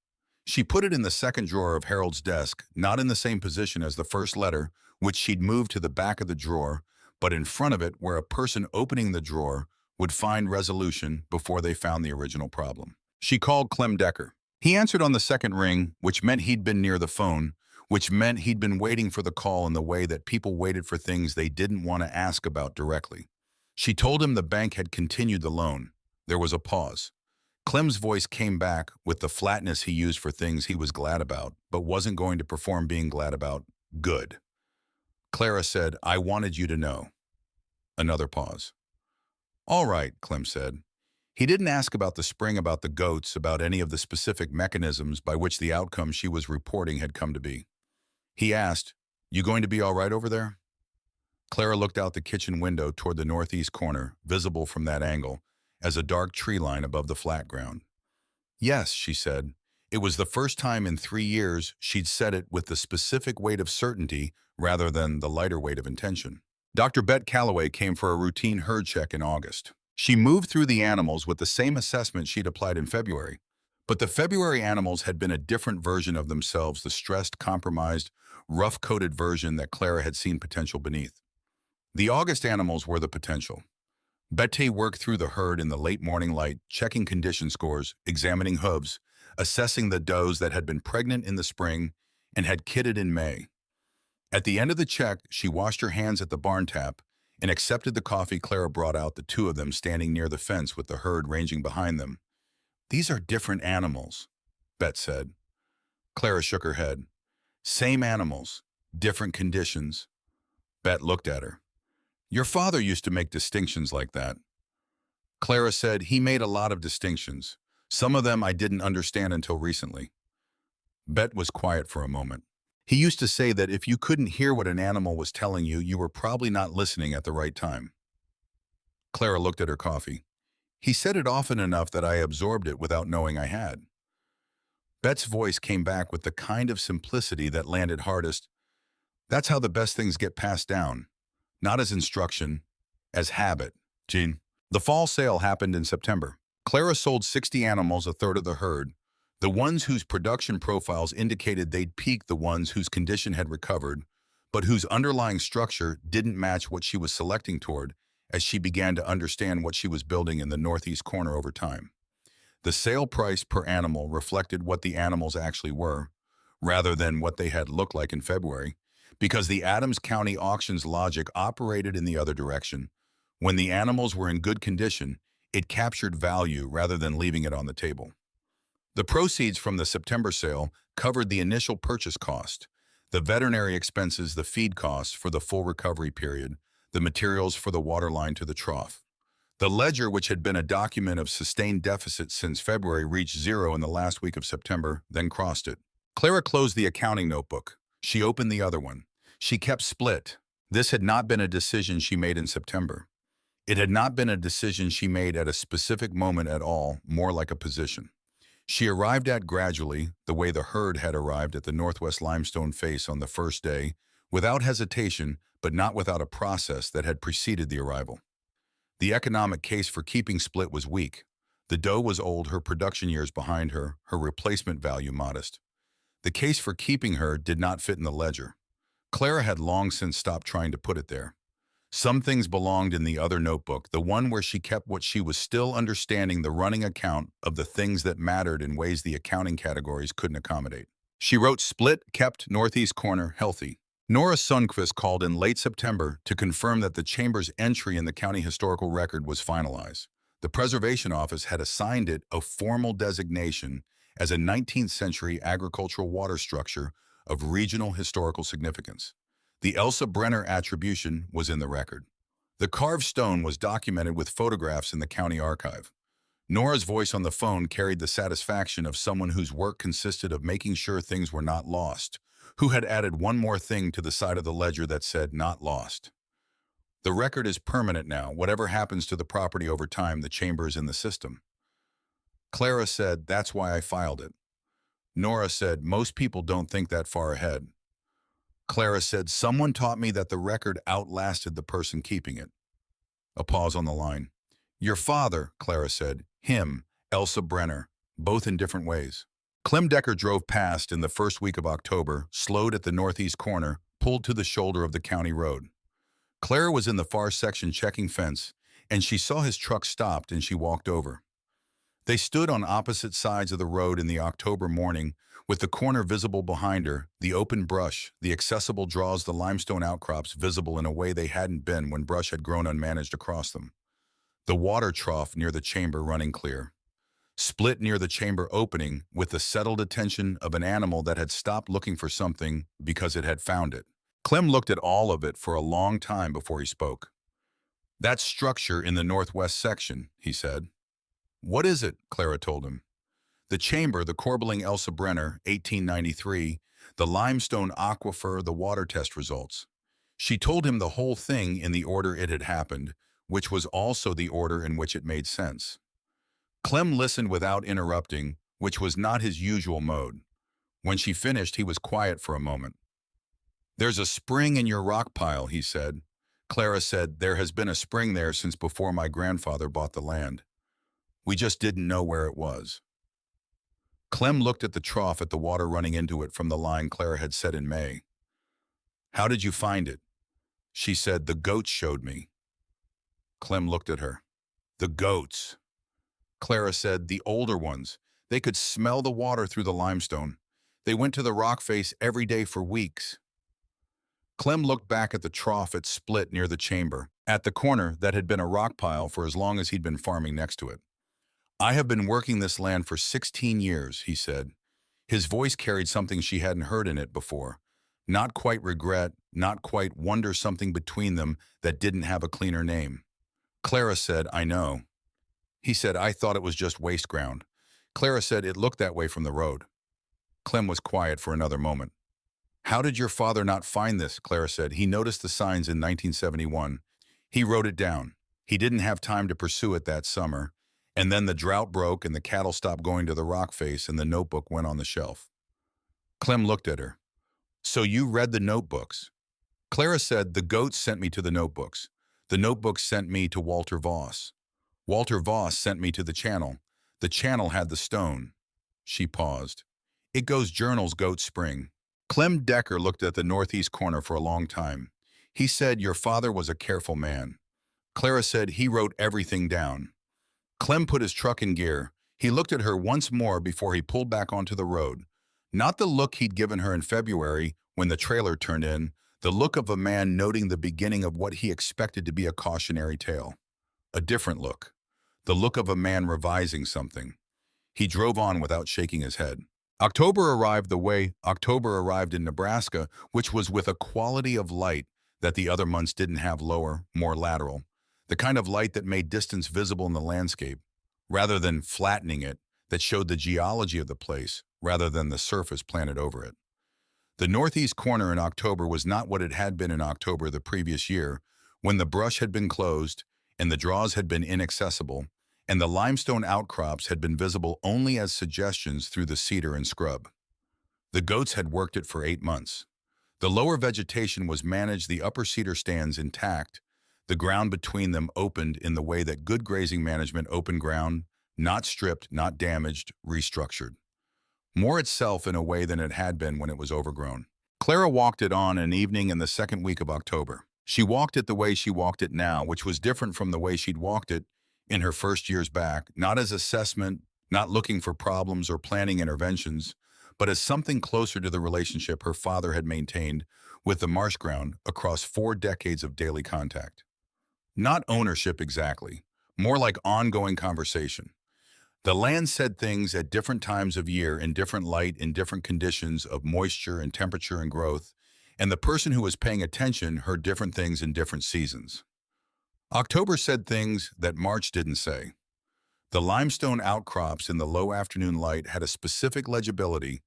She put it in the second drawer of Harold's desk, not in the same position as the first letter, which she'd moved to the back of the drawer, but in front of it where a person opening the drawer would find resolution before they found the original problem. She called Clem Decker. He answered on the second ring, which meant he'd been near the phone, which meant he'd been waiting for the call in the way that people waited for things they didn't want to ask about directly. She told him the bank had continued the loan. There was a pause. Clem's voice came back with the flatness he used for things he was glad about, but wasn't going to perform being glad about. Good. Clara said, "I wanted you to know." Another pause. "All right," Clem said. He didn't ask about the spring, about the goats, about any of the specific mechanisms by which the outcome she was reporting had come to be. He asked, "You going to be all right over there?" Clara looked out the kitchen window toward the northeast corner, visible from that angle, as a dark tree line above the flat ground. "Yes," she said. It was the first time in 3 years she'd said it with the specific weight of certainty rather than the lighter weight of intention. Dr. Bet Calloway came for a routine herd check in August. She moved through the animals with the same assessment she'd applied in February. But the February animals had been a different version of themselves, the stressed, compromised, rough-coated version that Clara had seen potential beneath. The August animals were the potential. Betty worked through the herd in the late morning light, checking condition scores, examining hooves, assessing the does that had been pregnant in the spring and had kidded in May. At the end of the check, she washed her hands at the barn tap and accepted the coffee Clara brought out, the two of them standing near the fence with the herd ranging behind them. "These are different animals," Bet said. Clara shook her head. "Same animals, different conditions." Bet looked at her. "Your father used to make distinctions like that." Clara said, "He made a lot of distinctions. Some of them I didn't understand until recently." Bet was quiet for a moment. "He used to say that if you couldn't hear what an animal was telling you, you were probably not listening at the right time." Clara looked at her coffee. "He said it often enough that I absorbed it without knowing I had." Bet's voice came back with the kind of simplicity that landed hardest. "That's how the best things get passed down. Not as instruction, as habit." Gene. The fall sale happened in September. Clara sold 60 animals, a third of the herd. The ones whose production profiles indicated they'd peaked, the ones whose condition had recovered, but whose underlying structure didn't match what she was selecting toward as she began to understand what she was building in the northeast corner over time. The sale price per animal reflected what the animals actually were, rather than what they had looked like in February, because the Adams County auctions logic operated in the other direction. When the animals were in good condition, it captured value rather than leaving it on the table. The proceeds from the September sale covered the initial purchase cost, the veterinary expenses, the feed costs for the full recovery period, the materials for the water line to the trough. The ledger, which had been a document of sustained deficit since February, reached zero in the last week of September, then crossed it. Clara closed the accounting notebook. She opened the other one. She kept Split. This had not been a decision she made in September. It had not been a decision she made at a specific moment at all, more like a position. She arrived at gradually, the way the herd had arrived at the Northwest Limestone face on the first day, without hesitation, but not without a process that had preceded the arrival. The economic case for keeping Split was weak. The doe was old, her production years behind her, her replacement value modest. The case for keeping her did not fit in the ledger. Clara had long since stopped trying to put it there. Some things belonged in the other notebook, the one where she kept what she was still understanding, the running account of the things that mattered in ways the accounting categories couldn't accommodate. She wrote Split, kept, northeast corner, healthy. Nora Sundquist called in late September to confirm that the Chamber's entry in the county historical record was finalized. The Preservation Office had assigned it a formal designation as a 19th century agricultural water structure of regional historical significance. The Elsa Brenner attribution was in the record. The carved stone was documented with photographs in the county archive. Nora's voice on the phone carried the satisfaction of someone whose work consisted of making sure things were not lost, who had added one more thing to the side of the ledger that said "not lost." The record is permanent now. Whatever happens to the property over time, the chamber is in the system. Clara said, "That's why I filed it." Nora said, "Most people don't think that far ahead." Clara said, "Someone taught me that the record outlasted the person keeping it." A pause on the line. "Your father," Clara said. "Him, Elsa Brenner, both in different ways." Clem Decker drove past in the first week of October, slowed at the northeast corner, pulled to the shoulder of the county road. Clara was in the far section checking fence, and she saw his truck stopped and she walked over. They stood on opposite sides of the road in the October morning, with the corner visible behind her, the open brush, the accessible draws, the limestone outcrops visible in a way they hadn't been when brush had grown unmanaged across them. The water trough near the chamber running clear. Split near the chamber opening with the settled attention of an animal that had stopped looking for something because it had found it. Clem looked at all of it for a long time before he spoke. "That structure in the northwest section," he said. "What is it?" Clara told him. The chamber, the Corbelling Elsa Brenner, 1893, the limestone aquifer, the water test results. She told him the whole thing in the order it had happened, which was also the order in which it made sense. Clem listened without interrupting, which was not his usual mode. When she finished, he was quiet for a moment. "There's a spring in your rock pile," he said. Clara said, "There has been a spring there since before my grandfather bought the land. We just didn't know where it was." Clem looked at the trough, at the water running into it from the line Clara had said in May. "How did you find it?" She said, "The goats showed me." Clem looked at her. "The goats." Clara said, "The older ones. They could smell the water through the limestone. They went to the rock face every day for weeks." Clem looked back at the trough at Split near the chamber, at the corner that had been a rock pile for as long as he'd been farming next to it. "I have been working this land for 16 years, he said. His voice carried something she hadn't heard in it before. Not quite regret, not quite wonder, something between them that didn't have a cleaner name. Clara said, "I know." He said, "I thought it was just waste ground." Clara said, "It looked that way from the road." Clem was quiet for another moment. "How did your father not find this?" Clara said. "He noticed the signs in 1971. He wrote it down. He didn't have time to pursue it that summer. And then the drought broke and the cattle stopped going to the rock face and the notebook went on the shelf." Clem looked at her. "So you read the notebooks?" Clara said, "The goats sent me to the notebooks. The notebooks sent me to Walter Voss. Walter Voss sent me to the channel. The channel had the stone." She paused. "It goes journals, Goat Spring." Clem Decker looked at the northeast corner for a long time. He said, "Your father was a careful man." Clara said, "He wrote everything down." Clem put his truck in gear. He looked at her once more before he pulled back onto the road. Not the look he'd given her in February when the trailer turned in, the look of a man noting the beginning of what he expected to be a cautionary tale. A different look. The look of a man revising something. He drove on without shaking his head. October arrived the way October arrived in Nebraska, which was with a quality of light that the other months didn't have, lower, more lateral. The kind of light that made distance visible in the landscape, rather than flattening it, that showed the geology of the place, rather than the surface planted over it. The northeast corner in October was not what it had been in October the previous year, when the brush had been closed and the draws had been inaccessible, and the limestone outcrops had been visible only as suggestions through the cedar and scrub. The goats had worked it for 8 months. The lower vegetation was managed, the upper cedar stands intact, the ground between them opened in the way that good grazing management open ground, not stripped, not damaged, restructured. More itself in a way than it had been when it was overgrown. Clara walked it on an evening in the second week of October. She walked it the way she walked it now, which was different from the way she'd walked it in her first years back, not as assessment, not looking for problems or planning interventions, but as something closer to the relationship her father had maintained with the marsh ground across 4 decades of daily contact. Not ownership exactly, more like ongoing conversation. The land said things at different times of year, in different light, in different conditions of moisture and temperature and growth, and the person who was paying attention heard different things in different seasons. October said things that March didn't say. The limestone outcrops in the low afternoon light had a specific legibility,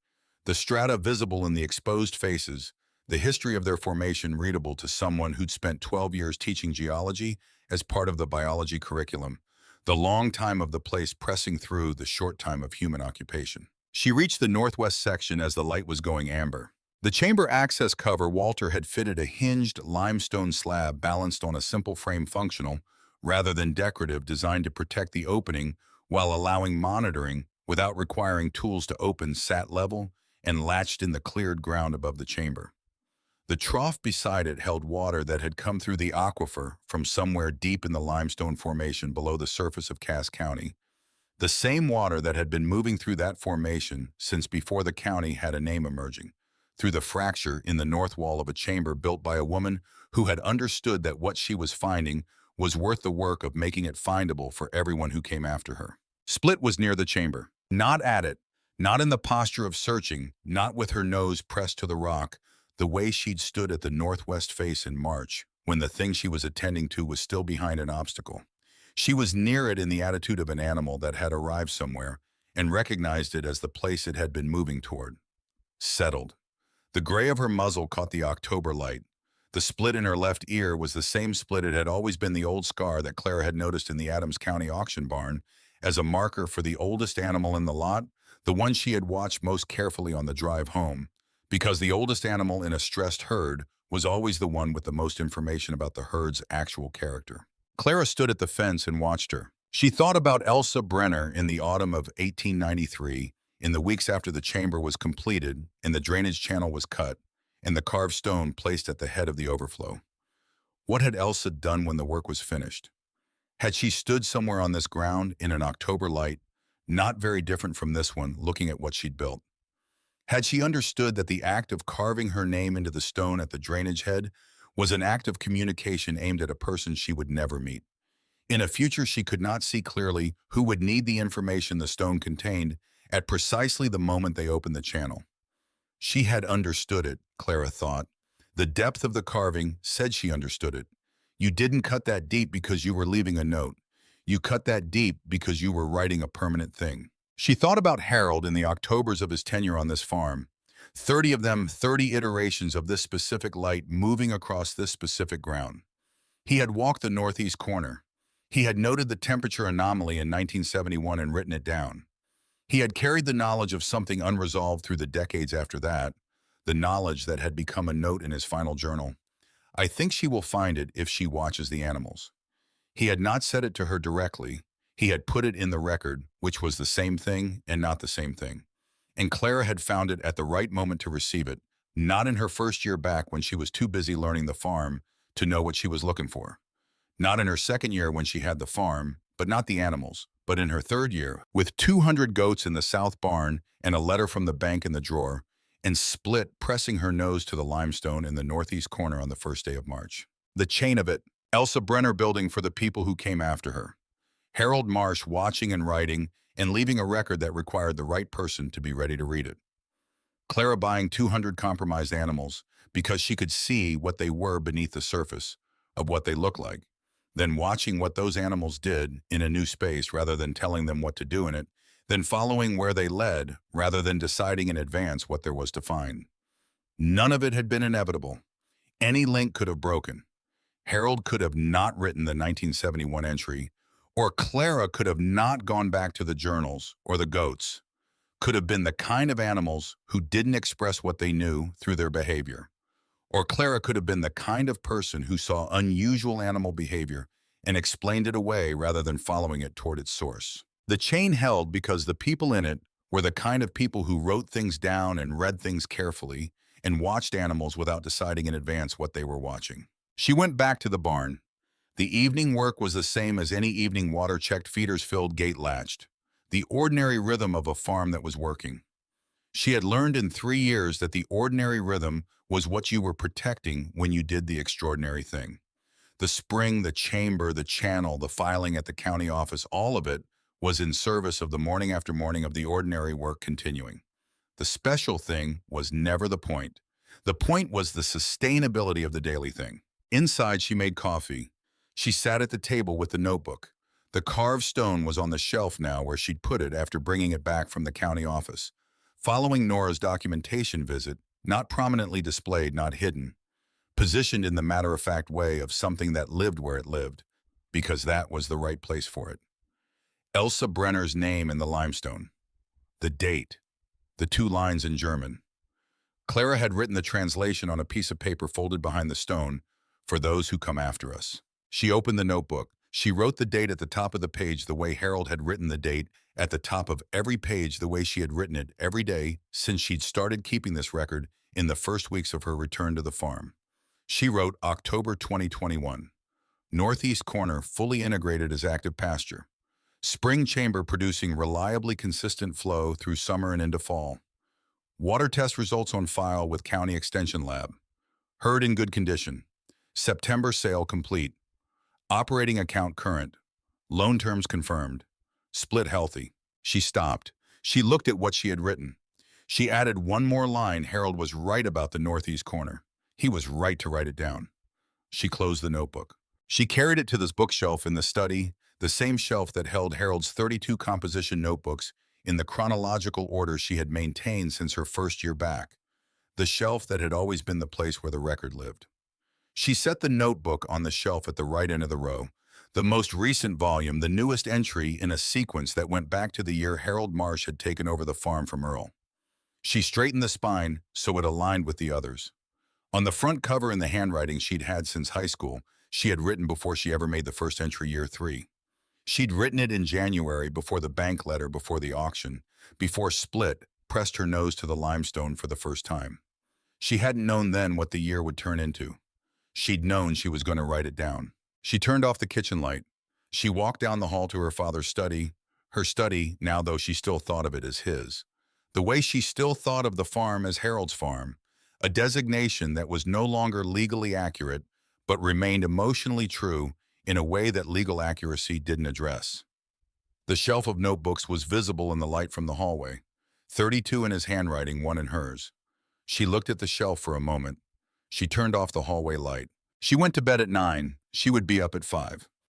the strata visible in the exposed faces, the history of their formation readable to someone who'd spent 12 years teaching geology as part of the biology curriculum, the long time of the place pressing through the short time of human occupation. She reached the northwest section as the light was going amber. The chamber access cover Walter had fitted a hinged limestone slab balanced on a simple frame, functional, rather than decorative, designed to protect the opening while allowing monitoring without requiring tools to open, sat level and latched in the cleared ground above the chamber. The trough beside it held water that had come through the aquifer from somewhere deep in the limestone formation below the surface of Cass County, the same water that had been moving through that formation since before the county had a name emerging, through the fracture in the north wall of a chamber built by a woman who had understood that what she was finding was worth the work of making it findable for everyone who came after her. Split was near the chamber, not at it, not in the posture of searching, not with her nose pressed to the rock, the way she'd stood at the northwest face in March, when the thing she was attending to was still behind an obstacle. She was near it in the attitude of an animal that had arrived somewhere and recognized it as the place it had been moving toward. Settled. The gray of her muzzle caught the October light. The split in her left ear was the same split it had always been, the old scar that Clara had noticed in the Adams County auction barn as a marker for the oldest animal in the lot, the one she had watched most carefully on the drive home, because the oldest animal in a stressed herd was always the one with the most information about the herd's actual character. Clara stood at the fence and watched her. She thought about Elsa Brenner in the autumn of 1893, in the weeks after the chamber was completed and the drainage channel was cut, and the carved stone placed at the head of the overflow. What had Elsa done when the work was finished? Had she stood somewhere on this ground in an October light, not very different from this one, looking at what she'd built? Had she understood that the act of carving her name into the stone at the drainage head was an act of communication aimed at a person she would never meet? In a future she could not see clearly, who would need the information the stone contained at precisely the moment they opened the channel. She had understood it, Clara thought. The depth of the carving said she understood it. You didn't cut that deep because you were leaving a note. You cut that deep because you were writing a permanent thing. She thought about Harold in the Octobers of his tenure on this farm. 30 of them, 30 iterations of this specific light moving across this specific ground. He had walked the northeast corner. He had noted the temperature anomaly in 1971 and written it down. He had carried the knowledge of something unresolved through the decades after that, the knowledge that had become a note in his final journal. I think she will find it if she watches the animals. He had not said it to her directly. He had put it in the record, which was the same thing and not the same thing. And Clara had found it at the right moment to receive it, not in her first year back when she was too busy learning the farm to know what she was looking for. Not in her second year when she had the farm, but not the animals, but in her third year, with 200 goats in the south barn and a letter from the bank in the drawer, and Split pressing her nose to the limestone in the northeast corner on the first day of March. The chain of it, Elsa Brenner building for the people who came after her. Harold Marsh watching and writing and leaving a record that required the right person to be ready to read it. Clara buying 200 compromised animals because she could see what they were beneath the surface of what they looked like, then watching what those animals did in a new space rather than telling them what to do in it, then following where they led rather than deciding in advance what there was to find. None of it had been inevitable. Any link could have broken. Harold could have not written the 1971 entry, or Clara could have not gone back to the journals or the goats, could have been the kind of animals who didn't express what they knew through their behavior. Or Clara could have been the kind of person who saw unusual animal behavior and explained it away rather than following it toward its source. The chain held because the people in it were the kind of people who wrote things down and read things carefully and watched animals without deciding in advance what they were watching. She went back to the barn. The evening work was the same as any evening water checked, feeders filled, gate latched. The ordinary rhythm of a farm that was working. She had learned in 3 years that the ordinary rhythm was what you were protecting when you did the extraordinary thing. The spring, the chamber, the channel, the filing at the county office, all of it was in service of the morning after morning of the ordinary work continuing. The special thing was never the point. The point was the sustainability of the daily thing. Inside, she made coffee. She sat at the table with the notebook. The carved stone was on the shelf now where she'd put it after bringing it back from the county office. Following Nora's documentation visit, not prominently displayed, not hidden, positioned in the matter-of-fact way of something that lived where it lived, because that was the right place for it. Elsa Brenner's name in the limestone. The date. The 2 lines in German. Clara had written the translation on a piece of paper folded behind the stone, for those who come after us. She opened the notebook. She wrote the date at the top of the page the way Harold had written the date at the top of every page, the way she had written it every day since she'd started keeping this record in the first weeks of her return to the farm. She wrote October 2021. Northeast corner fully integrated as active pasture. Spring chamber producing reliably consistent flow through summer and into fall. Water test results on file with County Extension Lab. Herd in good condition. September sale complete. Operating account current. Loan terms confirmed. Split healthy. She stopped. She looked at what she had written. She added one more line. Harold was right about the northeast corner. He was right to write it down. She closed the notebook. She carried it to this bookshelf in the study, the same shelf that held Harold's 32 composition notebooks in the chronological order she had maintained since her first year back, the shelf that had always been the place where the record lived. She set the notebook on the shelf at the right end of the row, the most recent volume, the newest entry in a sequence that went back to the year Harold Marsh had taken over the farm from Earl. She straightened the spine so it aligned with the others. On the front cover in the handwriting she'd had since high school, she had written before she ever made the first entry, year 3. She'd written it in January before the bank letter, before the auction, before Split pressed her nose to the limestone for the first time. She hadn't known then what the year would turn into. She'd known she was going to write it down. She turned off the kitchen light. She walked down the hall to her father's study, her study now though she still thought of it as his. The way she still thought of the farm as Harold's farm, a designation that was no longer legally accurate, but remained emotionally true in a way that legal accuracy didn't address. The shelf of notebooks was visible in the light from the hallway, 32 in his handwriting, 1 in hers. She looked at the shelf for a moment. She turned off the hallway light. She went to bed at 9. She would be up at 5.